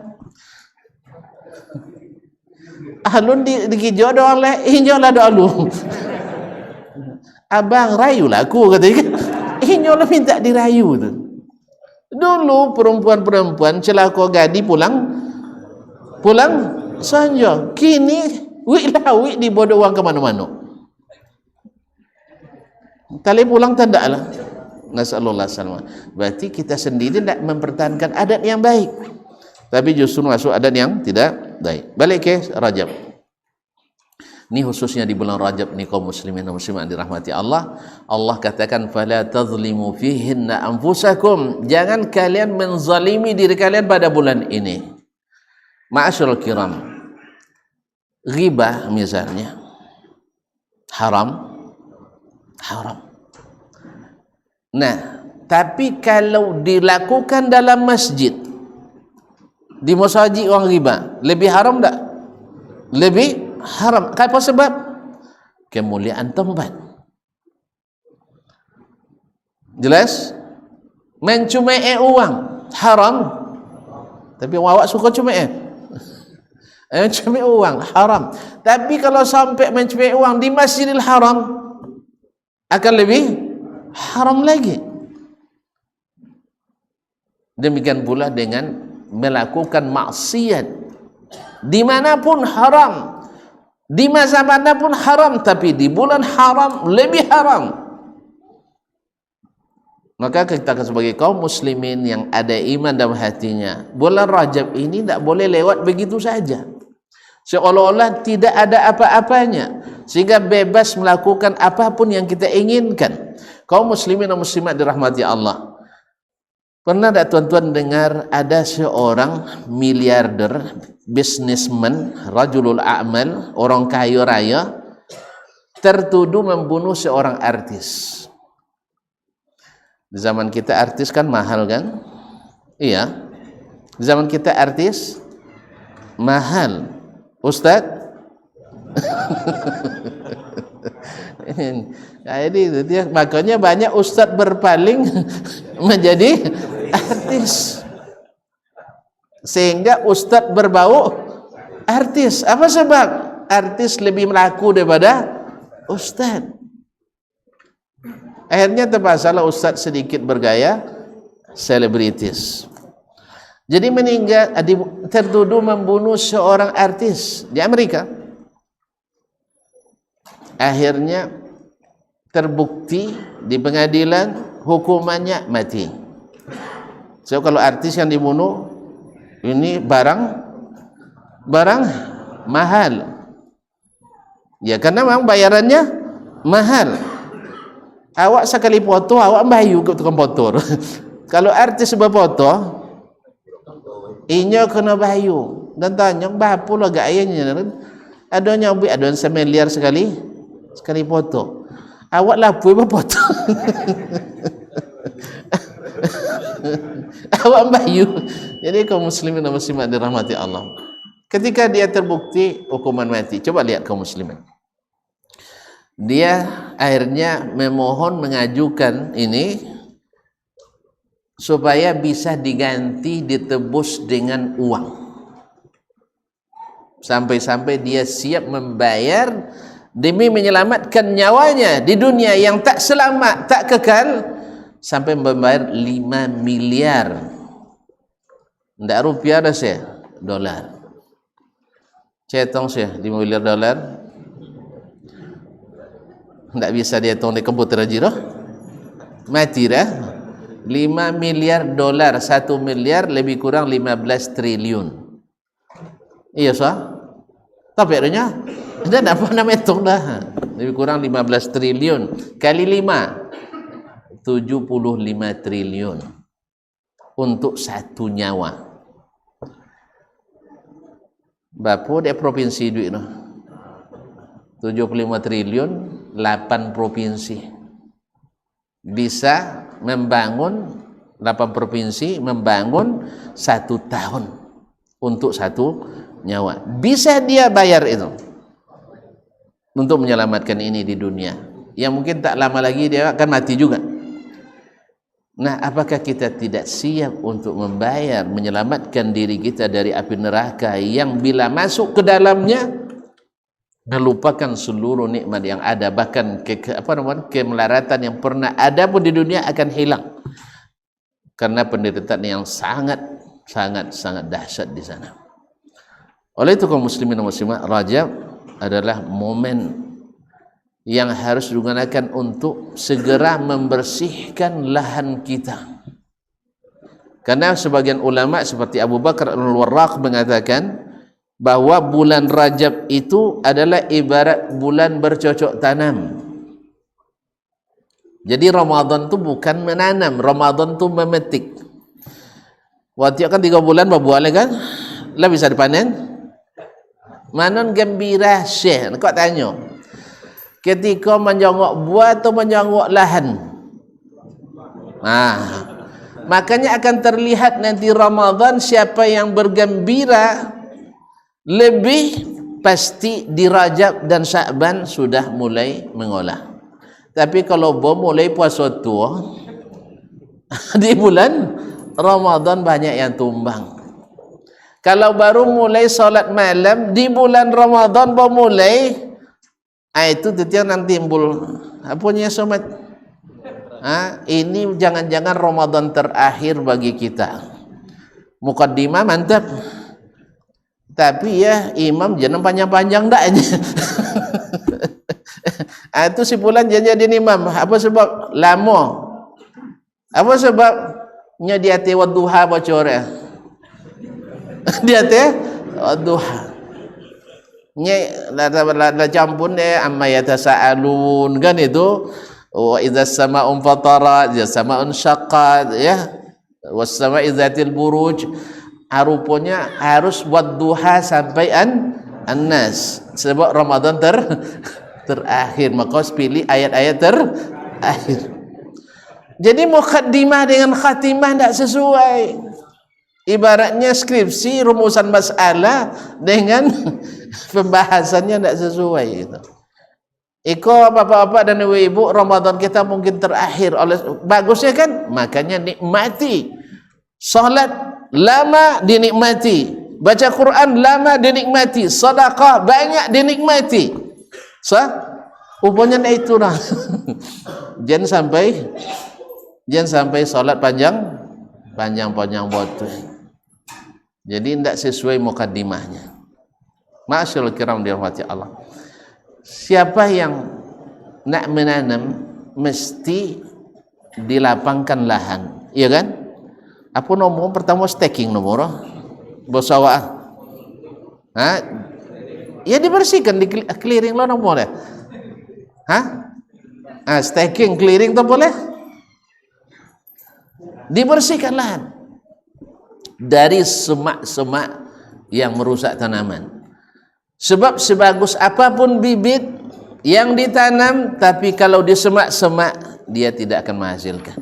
Alun dikijo doang le, injolah doalu. Abang rayu lah aku katanya. Injolah minta dirayu tu. Dulu perempuan-perempuan celaka gadi pulang sanjo. Kini wik dibodoh uang ke mana-mana. Kali pulang tanda lah. Nasallallahu alaihi wasallam. Berarti kita sendiri tidak mempertahankan adat yang baik, tapi justru masuk adat yang tidak baik. Balik ke Rajab. Ini khususnya di bulan Rajab ni kaum muslimin dan muslimat dirahmati Allah. Allah katakan fala tazlimu fihinna anfusakum. Jangan kalian menzalimi diri kalian pada bulan ini. Ma'asyiral kiram. Ghibah misalnya haram. Nah, tapi kalau dilakukan dalam masjid, di masjid orang ghibah, lebih haram tak? Lebih haram. Apa sebab? Kemuliaan tempat. Jelas? Mencumai uang haram. Tapi awak suka cumai. Mencumai uang haram. Tapi kalau sampai mencumai uang di Masjidil Haram akan lebih haram lagi. Demikian pula dengan melakukan maksiat dimanapun haram, di masa manapun haram, tapi di bulan haram lebih haram. Maka kita sebagai kaum muslimin yang ada iman dalam hatinya, bulan Rajab ini tidak boleh lewat begitu saja, seolah-olah tidak ada apa-apanya, sehingga bebas melakukan apapun yang kita inginkan. Kaum muslimin dan muslimat dirahmati Allah, pernah tak tuan-tuan dengar ada seorang miliarder, bisnismen, rajulul a'mal, orang kaya raya, tertuduh membunuh seorang artis. Di zaman kita artis kan mahal kan? Iya. Di zaman kita artis mahal. Ustadz? Jadi dia, makanya banyak ustadz berpaling menjadi artis. Sehingga ustadz berbau artis. Apa sebab? Artis lebih laku daripada ustadz. Akhirnya terpaksalah ustadz sedikit bergaya selebritis. Jadi meninggal, tertuduh membunuh seorang artis di Amerika. Akhirnya terbukti di pengadilan, hukumannya mati. So kalau artis yang dibunuh ini barang mahal. Ya karena memang bayarannya mahal. Awak sekali foto, awak bayu ke tukang foto. Kalau artis berfoto, inya kena bayu. Dan tanya, berapa lah gayanya? Adanya ada semiliar sekali foto. Awak lapui berfoto. Awak bayu. Jadi kaum muslimin dan muslimat dirahmati Allah, ketika dia terbukti hukuman mati, coba lihat kaum muslimin, dia akhirnya memohon, mengajukan ini supaya bisa diganti, ditebus dengan uang. Sampai-sampai dia siap membayar demi menyelamatkan nyawanya di dunia yang tak selamat, tak kekal, sampai membayar 5 miliar. Tidak rupiah dah saya, dolar. Cetong saya 5 miliar dolar. Tak bisa dia hitung di komputer aja dah. Mati dah. 5 miliar dolar, 1 miliar lebih kurang 15 triliun. Iya sah? Tapi adanya dah tak pernah hitung dah. Lebih kurang 15 triliun kali 5, 75 triliun untuk satu nyawa. Berapa dia provinsi duit tu? 75 triliun, 8 provinsi. Bisa membangun 8 provinsi, membangun 1 tahun untuk satu nyawa. Bisa dia bayar itu untuk menyelamatkan ini di dunia, yang mungkin tak lama lagi dia akan mati juga. Nah, apakah kita tidak siap untuk membayar, menyelamatkan diri kita dari api neraka yang bila masuk ke dalamnya melupakan seluruh nikmat yang ada, bahkan kemelaratan yang pernah ada pun di dunia akan hilang karena penderitaan yang sangat dahsyat di sana. Oleh itu kaum muslimin dan muslimat, Rajab adalah momen yang harus digunakan untuk segera membersihkan lahan kita. Karena sebagian ulama seperti Abu Bakar Al-Warraq mengatakan bahwa bulan Rajab itu adalah ibarat bulan bercocok tanam. Jadi Ramadan itu bukan menanam, Ramadan itu memetik. Waktu kan 3 bulan berbuah kan, lah bisa dipanen. Manon gembira syekh, kau tanya, ketika menjongok buah atau menjongok lahan? Makanya akan terlihat nanti Ramadan siapa yang bergembira lebih pasti di Rajab dan Sya'ban sudah mulai mengolah. Tapi kalau mulai puasa tua di bulan Ramadan banyak yang tumbang. Kalau baru mulai solat malam di bulan Ramadan baru mulai, itu tiap nanti timbul apanya somat. Ini jangan-jangan Ramadan terakhir bagi kita. Mukaddimah mantap. Tapi ya imam jangan panjang-panjang daknya. Itu si fulan jangan jadi imam. Apa sebab? Lama. Apa sebabnya dia te wadduha bocor ya? Dia te wadduha. La campun amma yatasaalun kan itu. Wa idza sama'un fatarat, ya sama'un syaqqat ya. Was sama'i dzatil buruj. Rupanya harus wadduha sampai an-nas. Sebab Ramadan terakhir, maka pilih ayat-ayat terakhir. Jadi muqaddimah dengan khatimah tidak sesuai. Ibaratnya skripsi rumusan masalah dengan pembahasannya tidak sesuai itu. Iko bapak-bapak dan ibu-ibu, Ramadan kita mungkin terakhir, oleh bagusnya kan, makanya nikmati. Salat lama dinikmati, baca Quran lama dinikmati, sedekah banyak dinikmati. Upanya itu lah. Jangan sampai salat panjang botol. Jadi tidak sesuai mukaddimahnya. Ma'asyiral kiram dirahmati Allah. Siapa yang nak menanam mesti dilapangkan lahan, iya kan? Apa nomor pertama staking nomor bosawah. Ya dibersihkan, di clearing lo nomor ya. Staking clearing tu boleh. Dibersihkan lahan dari semak-semak yang merusak tanaman. Sebab sebagus apapun bibit yang ditanam, tapi kalau di semak-semak dia tidak akan menghasilkan.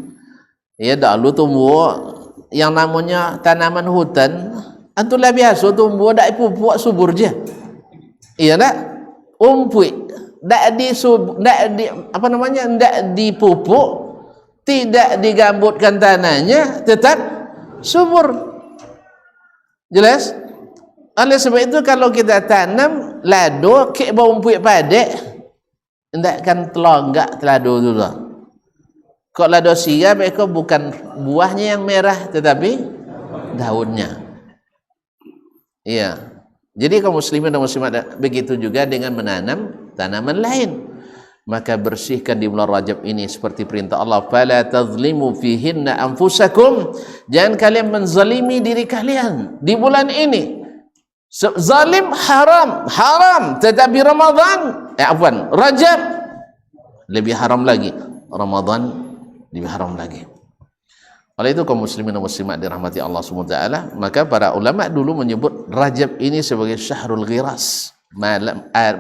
Ya dahulu tumbuh yang namanya tanaman hutan, antulah biasa tumbuh dak pupuk subur je. Iya tak? Umpui dak dipupuk, tidak digambutkan tanahnya, tetap subur. Jelas? Oleh sebab itu kalau kita tanam lado kek bau umpuk padek, ndak kan telonggak lado tu lah. Kok lado siap itu bukan buahnya yang merah tetapi daunnya. Iya. Jadi kaum muslimin dan muslimat begitu juga dengan menanam tanaman lain. Maka bersihkan di bulan Rajab ini seperti perintah Allah, fala tazlimu fihinna anfusakum. Jangan kalian menzalimi diri kalian di bulan ini. Zalim haram, tetapi Rajab lebih haram lagi, Ramadan lebih haram lagi. Oleh itu kaum muslimin dan muslimat dirahmati Allah SWT, maka para ulama dulu menyebut Rajab ini sebagai syahrul ghiras,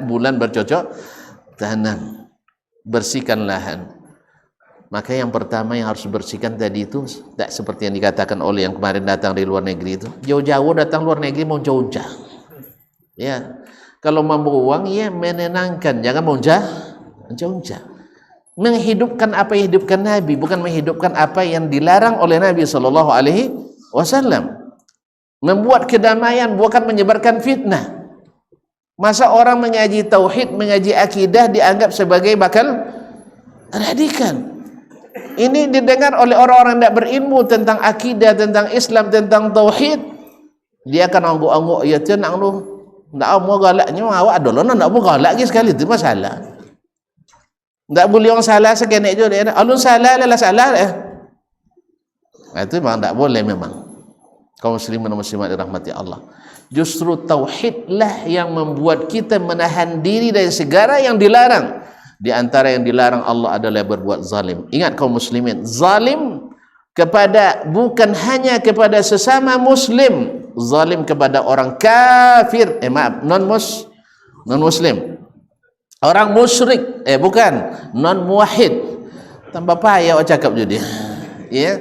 bulan bercocok tanam. Bersihkan lahan. Maka yang pertama yang harus bersihkan tadi itu tak seperti yang dikatakan oleh yang kemarin datang dari luar negeri itu. Jauh-jauh datang luar negeri mau jauh-jauh. Ya, kalau mampu uang ya menenangkan, jangan mau jauh-jauh. Menghidupkan apa yang hidupkan Nabi, bukan menghidupkan apa yang dilarang oleh Nabi sallallahu alaihi wasallam. Membuat kedamaian, bukan menyebarkan fitnah. Masa orang mengaji tauhid, mengaji akidah dianggap sebagai bakal radikal. Ini didengar oleh orang-orang yang tidak berilmu tentang akidah, tentang Islam, tentang tauhid. Dia akan angguk-angguk, ya tu nak lu, nak mau galaknya awak adalah nak mau galak lagi sekali itu masalah. Tak boleh orang salah sekenek je dia. Alun salah adalah salah ya. Itu memang tak boleh memang. Kaum muslimin dan muslimat dirahmati Allah. Justru tauhidlah yang membuat kita menahan diri dari segala yang dilarang. Di antara yang dilarang Allah adalah berbuat zalim. Ingat kaum muslimin, zalim kepada bukan hanya kepada sesama muslim, zalim kepada orang kafir, non muslim. Orang musyrik, bukan non muwahhid. Tambah payah awak cakap jadi. Ya.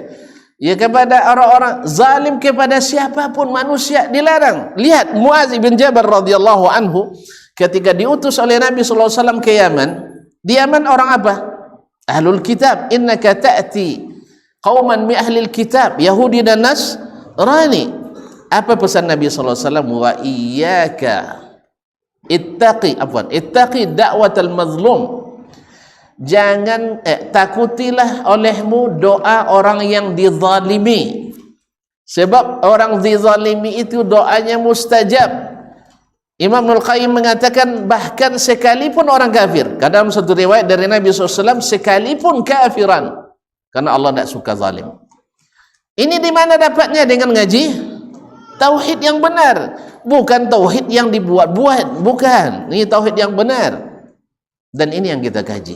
Ya, kepada orang-orang zalim kepada siapapun manusia dilarang. Lihat Muaz bin Jabal radhiyallahu anhu ketika diutus oleh Nabi sallallahu alaihi wasallam ke Yaman. Di Yaman orang apa? Ahlul kitab. Innaka ta'ti qauman min ahlil kitab, Yahudi dan Nasrani. Apa pesan Nabi sallallahu alaihi wasallam? Wa iyyaka ittaqi da'watal mazlum. Jangan takutilah olehmu doa orang yang dizalimi. Sebab orang dizalimi itu doanya mustajab. Imam Ibnul Qayyim mengatakan bahkan sekalipun orang kafir, dalam satu riwayat dari Nabi SAW, sekalipun kafiran, karena Allah tidak suka zalim. Ini di mana dapatnya? Dengan ngaji tauhid yang benar, bukan tauhid yang dibuat-buat, bukan. Ini tauhid yang benar. Dan ini yang kita kaji.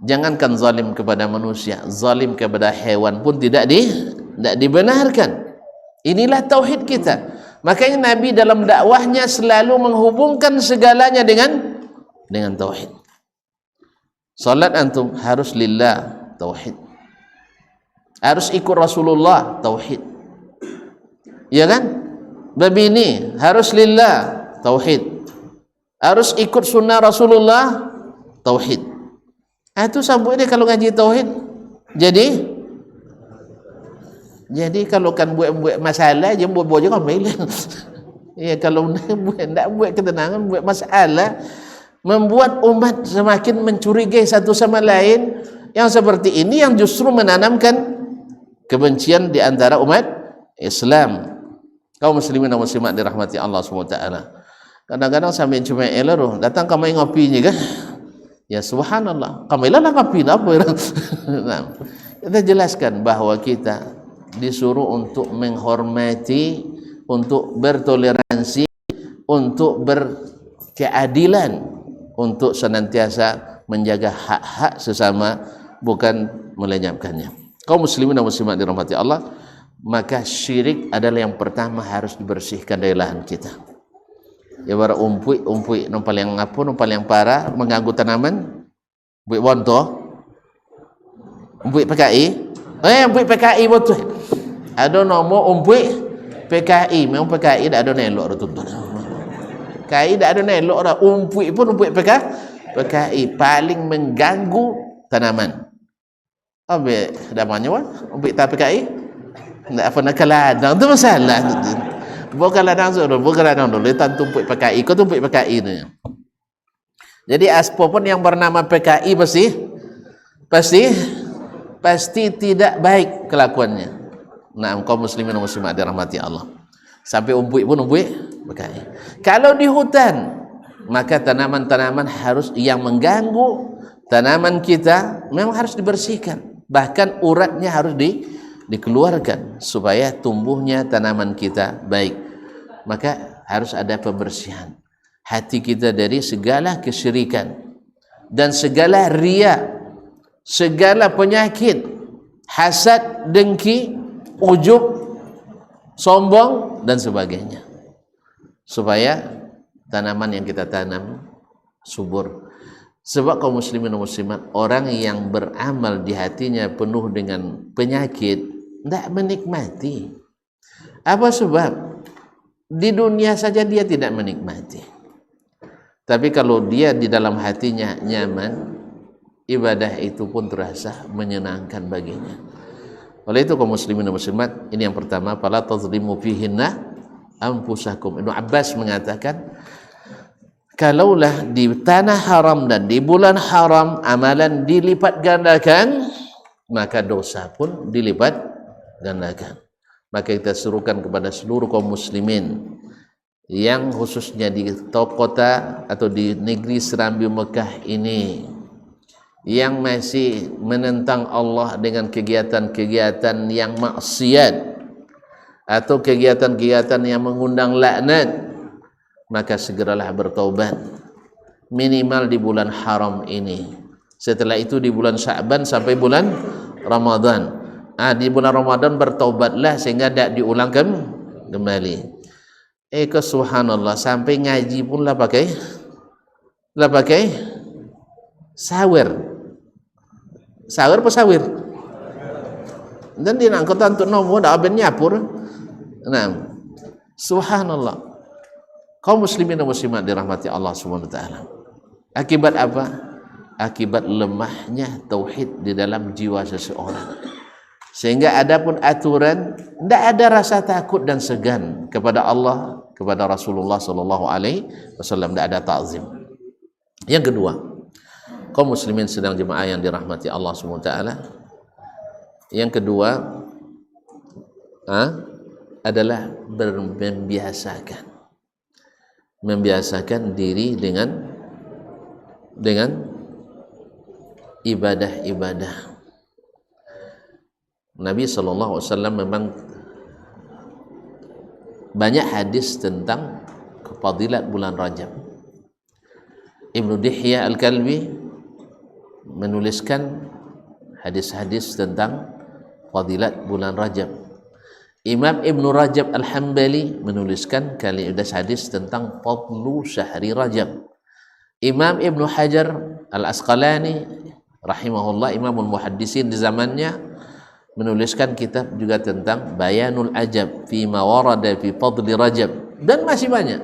Jangankan zalim kepada manusia, zalim kepada hewan pun tidak dibenarkan. Inilah tauhid kita. Makanya Nabi dalam dakwahnya selalu menghubungkan segalanya dengan tauhid. Salat antum harus lillah, tauhid. Harus ikut Rasulullah, tauhid. Ya kan? Berbini harus lillah, tauhid. Harus ikut sunnah Rasulullah, tauhid. Itu sambut dia kalau ngaji tauhid. Jadi kalau kan buat masalah je buat je ramai lah. Ya, kalau nak buat ketenangan, buat masalah, membuat umat semakin mencurigai satu sama lain, yang seperti ini yang justru menanamkan kebencian di antara umat Islam. Kaum muslimin dan muslimat dirahmati Allah SWT. Kadang-kadang sampai cuma elok datang kami ngopi je kan. Ya subhanallah, kami lah ngopi apa ya? Nah, kita jelaskan bahwa kita disuruh untuk menghormati, untuk bertoleransi, untuk berkeadilan, untuk senantiasa menjaga hak-hak sesama, bukan melenyapkannya. Kaum muslimin dan muslimat dirahmati Allah, maka syirik adalah yang pertama harus dibersihkan dari lahan kita. Ya bara umpui nompal yang apa, nompal yang parah mengganggu tanaman, umpui bonto, umpui PKI, umpui PKI betul. Ada nomor umpui PKI, memang PKI dah ada nelok dah tuntut. PKI dah ada nelok dah, umpui pun umpui PKI paling mengganggu tanaman. Ambil namanya apa? Umpui tak PKI? Tak apa nak ladang tu masalah. Bukan ladang dulu, tumpuk PKI, kau tumpuk PKI ni. Jadi aspo pun yang bernama PKI pasti tidak baik kelakuannya. Nah, kaum muslimin dan muslimat dirahmati Allah. Sampai umpuk pun umpuk PKI. Kalau di hutan, maka tanaman-tanaman harus yang mengganggu tanaman kita memang harus dibersihkan. Bahkan uratnya harus dikeluarkan supaya tumbuhnya tanaman kita baik. Maka harus ada pembersihan hati kita dari segala kesyirikan dan segala riya, segala penyakit, hasad, dengki, ujub, sombong dan sebagainya, supaya tanaman yang kita tanam subur. Sebab kaum muslimin dan muslimat, orang yang beramal di hatinya penuh dengan penyakit tidak menikmati. Apa sebab? Di dunia saja dia tidak menikmati. Tapi kalau dia di dalam hatinya nyaman, ibadah itu pun terasa menyenangkan baginya. Oleh itu kaum muslimin dan muslimat, ini yang pertama, fala tazlimu fihinna anfusakum. Ibnu Abbas mengatakan, kalaulah di tanah haram dan di bulan haram amalan dilipat gandakan, maka dosa pun dilipat gandakan. Maka kita serukan kepada seluruh kaum muslimin yang khususnya di kota atau di negeri Serambi Mekah ini, yang masih menentang Allah dengan kegiatan-kegiatan yang maksiat atau kegiatan-kegiatan yang mengundang laknat, maka segeralah bertaubat minimal di bulan haram ini. Setelah itu di bulan Sya'ban sampai bulan Ramadan. Di bulan Ramadan bertaubatlah sehingga tidak diulangkan kembali. Subhanallah, sampai ngaji pun lah pakai sawir apa sawir? Dan di angkutan untuk nomor dah abang nyapur. Nah, subhanallah. Kaum muslimin dan muslimat dirahmati Allah Subhanahu wa taala. Akibat apa? Akibat lemahnya tauhid di dalam jiwa seseorang. Sehingga ada pun aturan, tidak ada rasa takut dan segan kepada Allah, kepada Rasulullah sallallahu alaihi wasallam, tidak ada ta'zim. Yang kedua, kaum muslimin sedang jemaah yang dirahmati Allah Subhanahu wa taala. Yang kedua adalah membiasakan membiasakan diri dengan ibadah-ibadah. Nabi SAW memang banyak hadis tentang kefadilat bulan Rajab. Ibnu Dihyah Al-Kalbi menuliskan hadis-hadis tentang fadilat bulan Rajab. Imam Ibnu Rajab Al-Hambali menuliskan hadis tentang fadlu syahri Rajab. Imam Ibnu Hajar Al-Asqalani rahimahullah, imamul muhaddisin di zamannya, menuliskan kitab juga tentang Bayanul Ajab fi ma warada fi fadli Rajab, dan masih banyak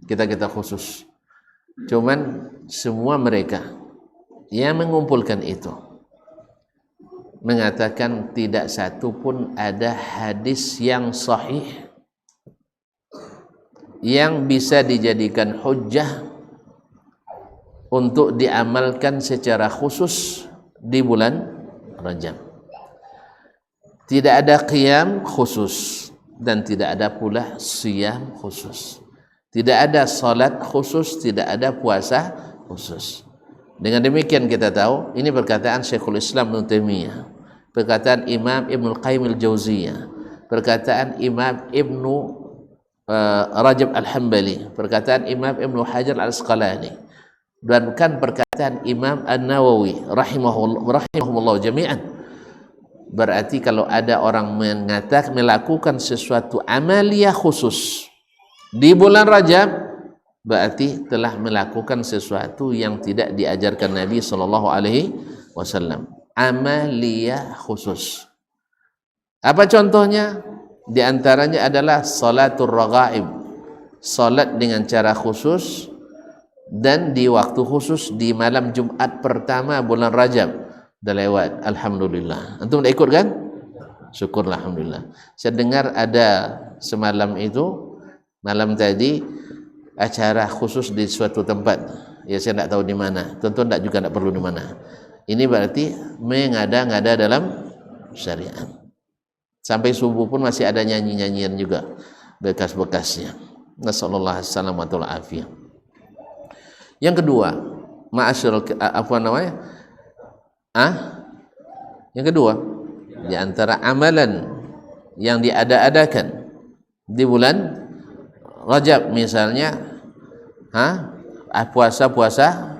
kita khusus. Cuman semua mereka yang mengumpulkan itu mengatakan tidak satu pun ada hadis yang sahih yang bisa dijadikan hujjah untuk diamalkan secara khusus di bulan Rajab. Tidak ada qiyam khusus dan tidak ada pula siyam khusus. Tidak ada salat khusus, tidak ada puasa khusus. Dengan demikian kita tahu, ini perkataan Syekhul Islam Ibnu Taimiyah, perkataan Imam Ibnu Qayyim Al-Jauziyah, perkataan Imam Ibnu Rajab Al-Hambali, perkataan Imam Ibnu Hajar Al-Asqalani, dan bukan perkataan Imam An-Nawawi rahimahullah jami'an. Berarti kalau ada orang melakukan sesuatu amaliyah khusus di bulan Rajab, berarti telah melakukan sesuatu yang tidak diajarkan Nabi SAW. Amaliyah khusus. Apa contohnya? Di antaranya adalah salatul raghaib, salat dengan cara khusus dan di waktu khusus di malam Jumat pertama bulan Rajab. Dah lewat, alhamdulillah. Antum dah ikut kan? Syukurlah, alhamdulillah. Saya dengar ada semalam itu, malam tadi, acara khusus di suatu tempat. Ya, saya tidak tahu di mana. Tentu tidak juga tidak perlu di mana. Ini berarti mengada-ngada dalam syariat. Sampai subuh pun masih ada nyanyi-nyanyian juga, bekas-bekasnya. Nasallallahu alaihi wasallam wa afiyah. Yang kedua, yang kedua, di antara amalan yang diada-adakan di bulan Rajab, misalnya puasa-puasa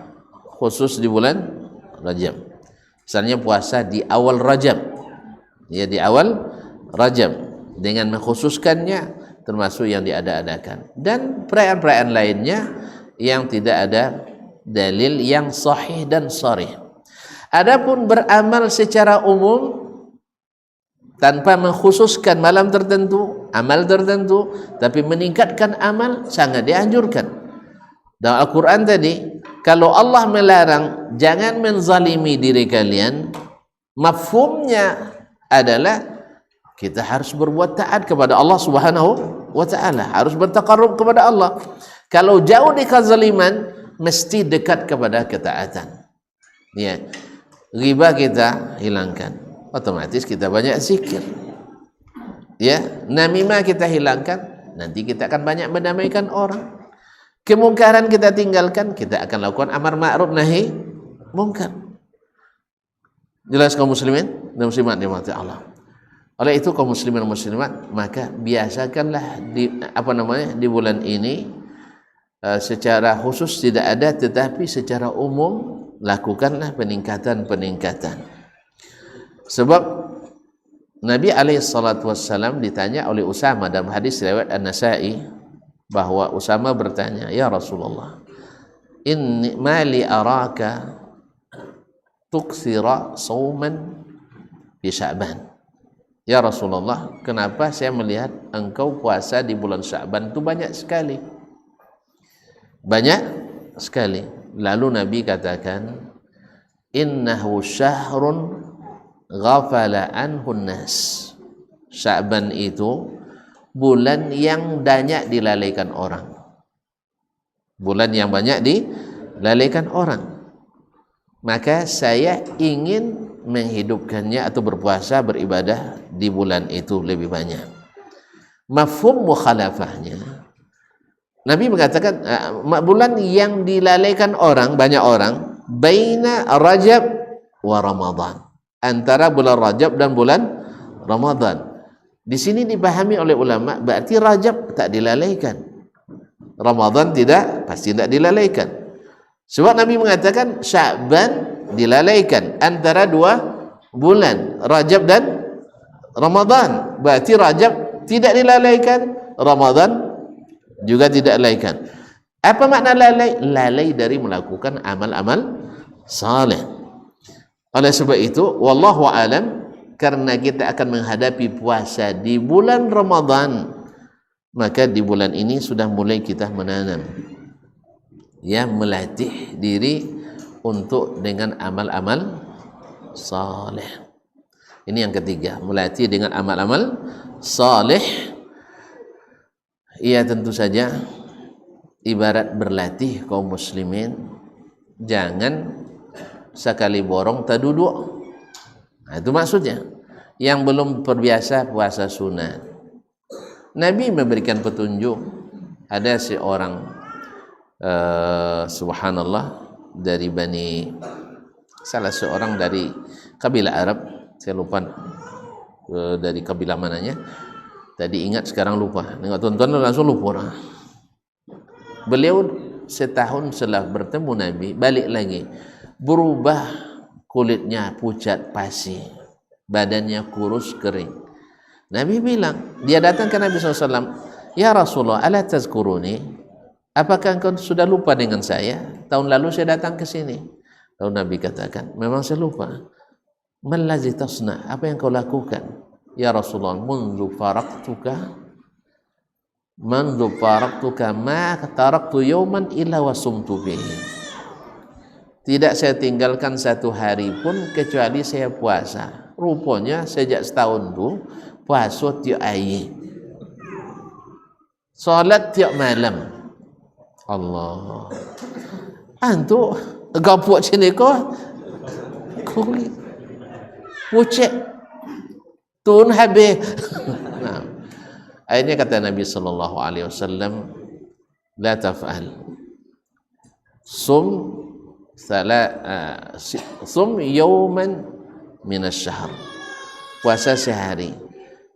khusus di bulan Rajab. Misalnya puasa di awal Rajab, ya, di awal Rajab, dengan mengkhususkannya termasuk yang diada-adakan, dan perayaan-perayaan lainnya yang tidak ada dalil yang sahih dan sharih. Adapun beramal secara umum tanpa mengkhususkan malam tertentu, amal tertentu, tapi meningkatkan amal, sangat dianjurkan. Dalam Al-Quran tadi, kalau Allah melarang jangan menzalimi diri kalian, mafhumnya adalah kita harus berbuat taat kepada Allah Subhanahu wa ta'ala, harus bertaqarrub kepada Allah. Kalau jauh di kezaliman, mesti dekat kepada ketaatan. Ya, riba kita hilangkan, otomatis kita banyak zikir. Ya, namimah kita hilangkan, nanti kita akan banyak mendamaikan orang. Kemungkaran kita tinggalkan, kita akan lakukan amar ma'ruf nahi mungkar. Jelas kaum muslimin dan muslimat dimati Allah. Oleh itu kaum muslimin dan muslimat, maka biasakanlah di bulan ini secara khusus tidak ada, tetapi secara umum lakukanlah peningkatan-peningkatan. Sebab Nabi SAW ditanya oleh Usama dalam hadis riwayat An-Nasa'i, bahwa Usama bertanya, "Ya Rasulullah, inni mali araka tuksira sauman fi Sya'ban." Ya Rasulullah, kenapa saya melihat engkau puasa di bulan Sya'ban itu banyak sekali? Banyak sekali. Lalu Nabi katakan, innahu syahrun ghafala anhu nas. Sya'ban itu bulan yang banyak dilalaikan orang. Bulan yang banyak dilalaikan orang. Maka saya ingin menghidupkannya atau berpuasa, beribadah di bulan itu lebih banyak. Mafhum mukhalafahnya, Nabi mengatakan bulan yang dilalaikan orang, banyak orang, baina Rajab wa Ramadan, antara bulan Rajab dan bulan Ramadan. Di sini dipahami oleh ulama berarti Rajab tak dilalaikan, Ramadan tidak, pasti tidak dilalaikan. Sebab Nabi mengatakan Sya'ban dilalaikan antara dua bulan Rajab dan Ramadan. Berarti Rajab tidak dilalaikan, Ramadan juga tidak lalaikan. Apa makna lalai? Lalai dari melakukan amal-amal saleh. Oleh sebab itu, wallahu alam, karena kita akan menghadapi puasa di bulan Ramadan, maka di bulan ini sudah mulai kita menanam, ya, melatih diri untuk dengan amal-amal saleh. Ini yang ketiga, melatih dengan amal-amal saleh. Ia tentu saja ibarat berlatih kaum muslimin, jangan sekali borong tak duduk. Nah, itu maksudnya. Yang belum terbiasa puasa sunat, Nabi memberikan petunjuk. Ada seorang subhanallah dari salah seorang dari kabilah Arab, saya lupa dari kabilah mananya. Tadi ingat, sekarang lupa. Nengok tuan-tuan langsung lupa. Beliau setahun setelah bertemu Nabi, balik lagi, berubah kulitnya pucat pasi, badannya kurus kering. Nabi bilang, dia datang ke Nabi SAW, ya Rasulullah, ala tazkuruni, apakah engkau sudah lupa dengan saya? Tahun lalu saya datang ke sini. Lalu Nabi katakan, memang saya lupa. Man ladzi tasna, apa yang kau lakukan? Ya Rasulullah, mundu faraktuka ma taraktu yawman illa wasumtu bihi. Tidak saya tinggalkan satu hari pun kecuali saya puasa. Rupanya sejak setahun tu puasa tiap hari, salat tiap malam. Allah, antu gapuk sini ko kulit pucet tun habis. Nah, akhirnya kata Nabi sallallahu alaihi wasallam, la taf'al, sum yawman min asy-syahr, puasa sehari.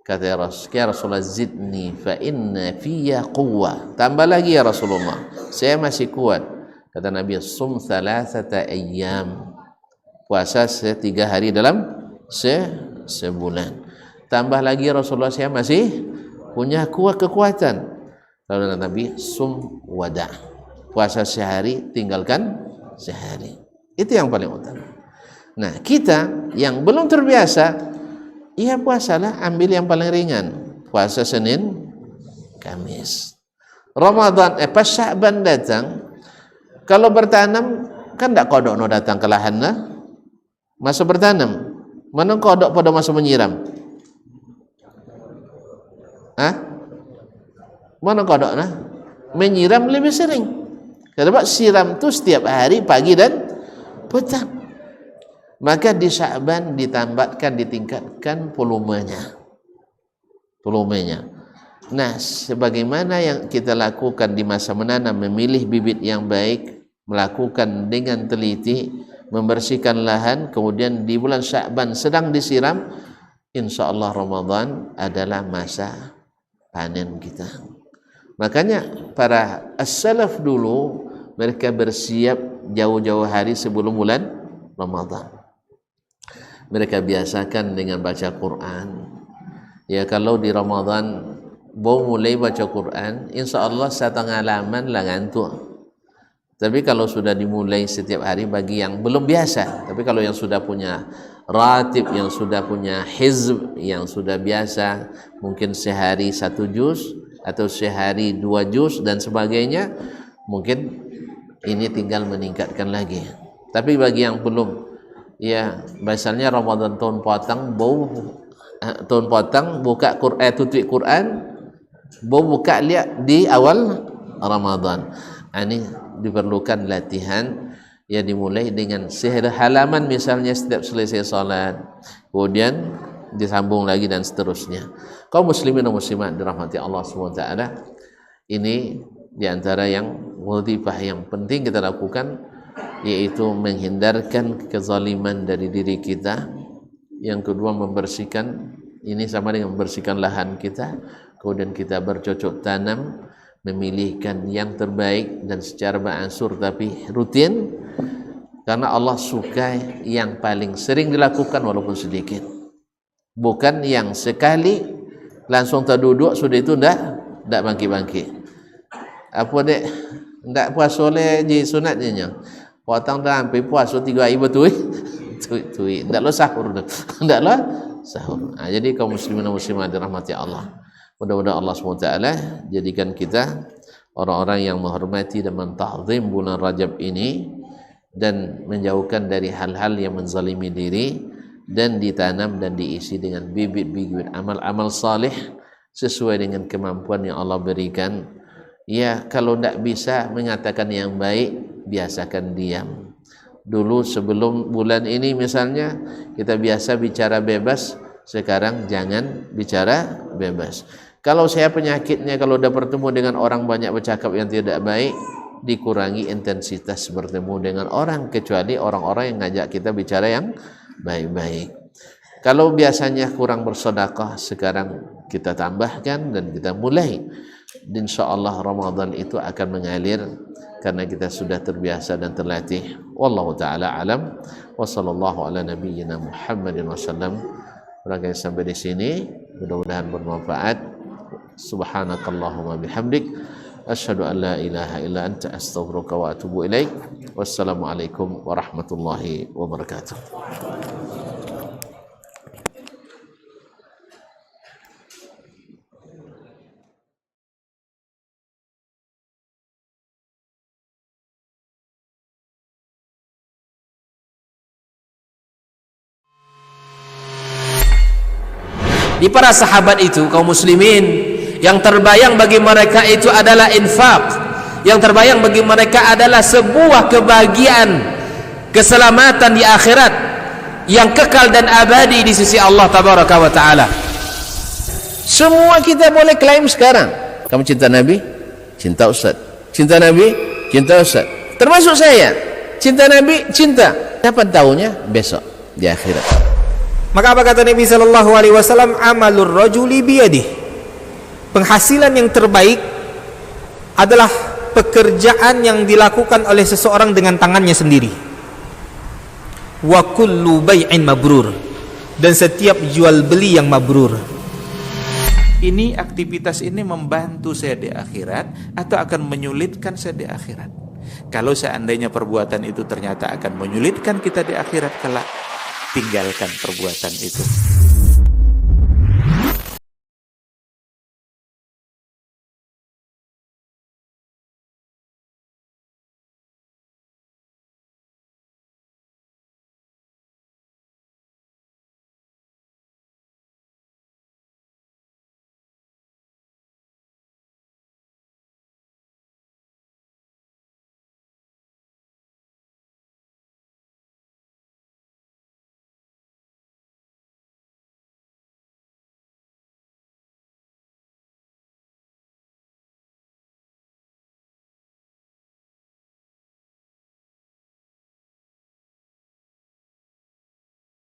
Kata ya Rasulullah, zidni fa inna fiyya quwwah, tambah lagi ya Rasulullah, saya masih kuat. Kata Nabi, sum thalathata ayyam, puasa 3 hari dalam sebulan. Tambah lagi Rasulullah, saya masih punya kekuatan. Lalu Nabi, sum wada, puasa sehari, tinggalkan sehari. Itu yang paling utama. Nah, kita yang belum terbiasa, ya puasalah, ambil yang paling ringan, puasa Senin, Kamis. Ramadan, pas Sya'ban datang, kalau bertanam kan tak kodok no datang ke lahan lah, masa bertanam, mana kodok pada masa menyiram? Mana kodok nah? Menyiram lebih sering. Sebab siram tu setiap hari pagi dan petang. Maka di Sya'ban ditingkatkan volumenya. Nah, sebagaimana yang kita lakukan di masa menanam, memilih bibit yang baik, melakukan dengan teliti, membersihkan lahan, kemudian di bulan Sya'ban sedang disiram, insyaallah Ramadan adalah masa panen kita. Makanya para as-salaf dulu, mereka bersiap jauh-jauh hari sebelum bulan Ramadan. Mereka biasakan dengan baca Quran. Ya, kalau di Ramadan baru mulai baca Quran, insyaallah 1 halaman lah ngantuk. Tapi kalau sudah dimulai setiap hari bagi yang belum biasa, tapi kalau yang sudah punya ratib, yang sudah punya hizb, yang sudah biasa, mungkin sehari 1 juz atau sehari 2 juz dan sebagainya, mungkin ini tinggal meningkatkan lagi. Tapi bagi yang belum, ya misalnya Ramadan tahun potong buka Quran, tutup Quran, buka lihat di awal Ramadan. Ini diperlukan latihan, ya, dimulai dengan halaman misalnya setiap selesai salat, kemudian disambung lagi dan seterusnya. Kaum muslimin dan muslimat dirahmati Allah SWT, ini di antara yang wazifah yang penting kita lakukan yaitu menghindarkan kezaliman dari diri kita. Yang kedua, membersihkan, ini sama dengan membersihkan lahan kita. Kemudian kita bercocok tanam, memilihkan yang terbaik dan secara beransur tapi rutin, karena Allah suka yang paling sering dilakukan walaupun sedikit, bukan yang sekali langsung terduduk sudah itu ndak bangkit-bangkit. Apa dek ndak puasa oleh je sunatnya potong dah sampai puasa 3 hari betul tui ndak lo sahur ndak lo sahur. Jadi kaum muslimin dan muslimat dirahmati Allah, mudah-mudahan Allah SWT jadikan kita orang-orang yang menghormati dan menta'zim bulan Rajab ini, dan menjauhkan dari hal-hal yang menzalimi diri, dan ditanam dan diisi dengan bibit-bibit amal-amal salih sesuai dengan kemampuan yang Allah berikan. Ya, kalau tidak bisa mengatakan yang baik, biasakan diam. Dulu sebelum bulan ini misalnya kita biasa bicara bebas, sekarang jangan bicara bebas. Kalau saya penyakitnya, kalau sudah bertemu dengan orang banyak bercakap yang tidak baik, dikurangi intensitas bertemu dengan orang, kecuali orang-orang yang ngajak kita bicara yang baik-baik. Kalau biasanya kurang bersedekah, sekarang kita tambahkan dan kita mulai. InsyaAllah Ramadan itu akan mengalir karena kita sudah terbiasa dan terlatih. Wallahu ta'ala alam. Wa sallallahu ala nabiyyina Muhammadin wa sallam. Barangkali sampai di sini, mudah-mudahan bermanfaat. Subhanakallahumma bihamdik, asyhadu an la ilaha illa anta, astaghfiruka wa atubu ilaik. Wassalamualaikum warahmatullahi wabarakatuh. Di para sahabat itu, kaum muslimin, yang terbayang bagi mereka itu adalah infak, yang terbayang bagi mereka adalah sebuah kebahagiaan, keselamatan di akhirat yang kekal dan abadi di sisi Allah tabaraka wa taala. Semua kita boleh klaim sekarang, kamu cinta Nabi, cinta Ustaz, cinta Nabi, cinta Ustaz, termasuk saya, cinta Nabi, cinta. Kapan tahunya? Besok di akhirat. Maka apa kata Nabi sallallahu alaihi wasallam? Amalur rajuli biyadih. Penghasilan yang terbaik adalah pekerjaan yang dilakukan oleh seseorang dengan tangannya sendiri. Wa kullu bai'in mabrur. Dan setiap jual beli yang mabrur. Ini aktivitas ini membantu saya di akhirat atau akan menyulitkan saya di akhirat? Kalau seandainya perbuatan itu ternyata akan menyulitkan kita di akhirat kelak, tinggalkan perbuatan itu.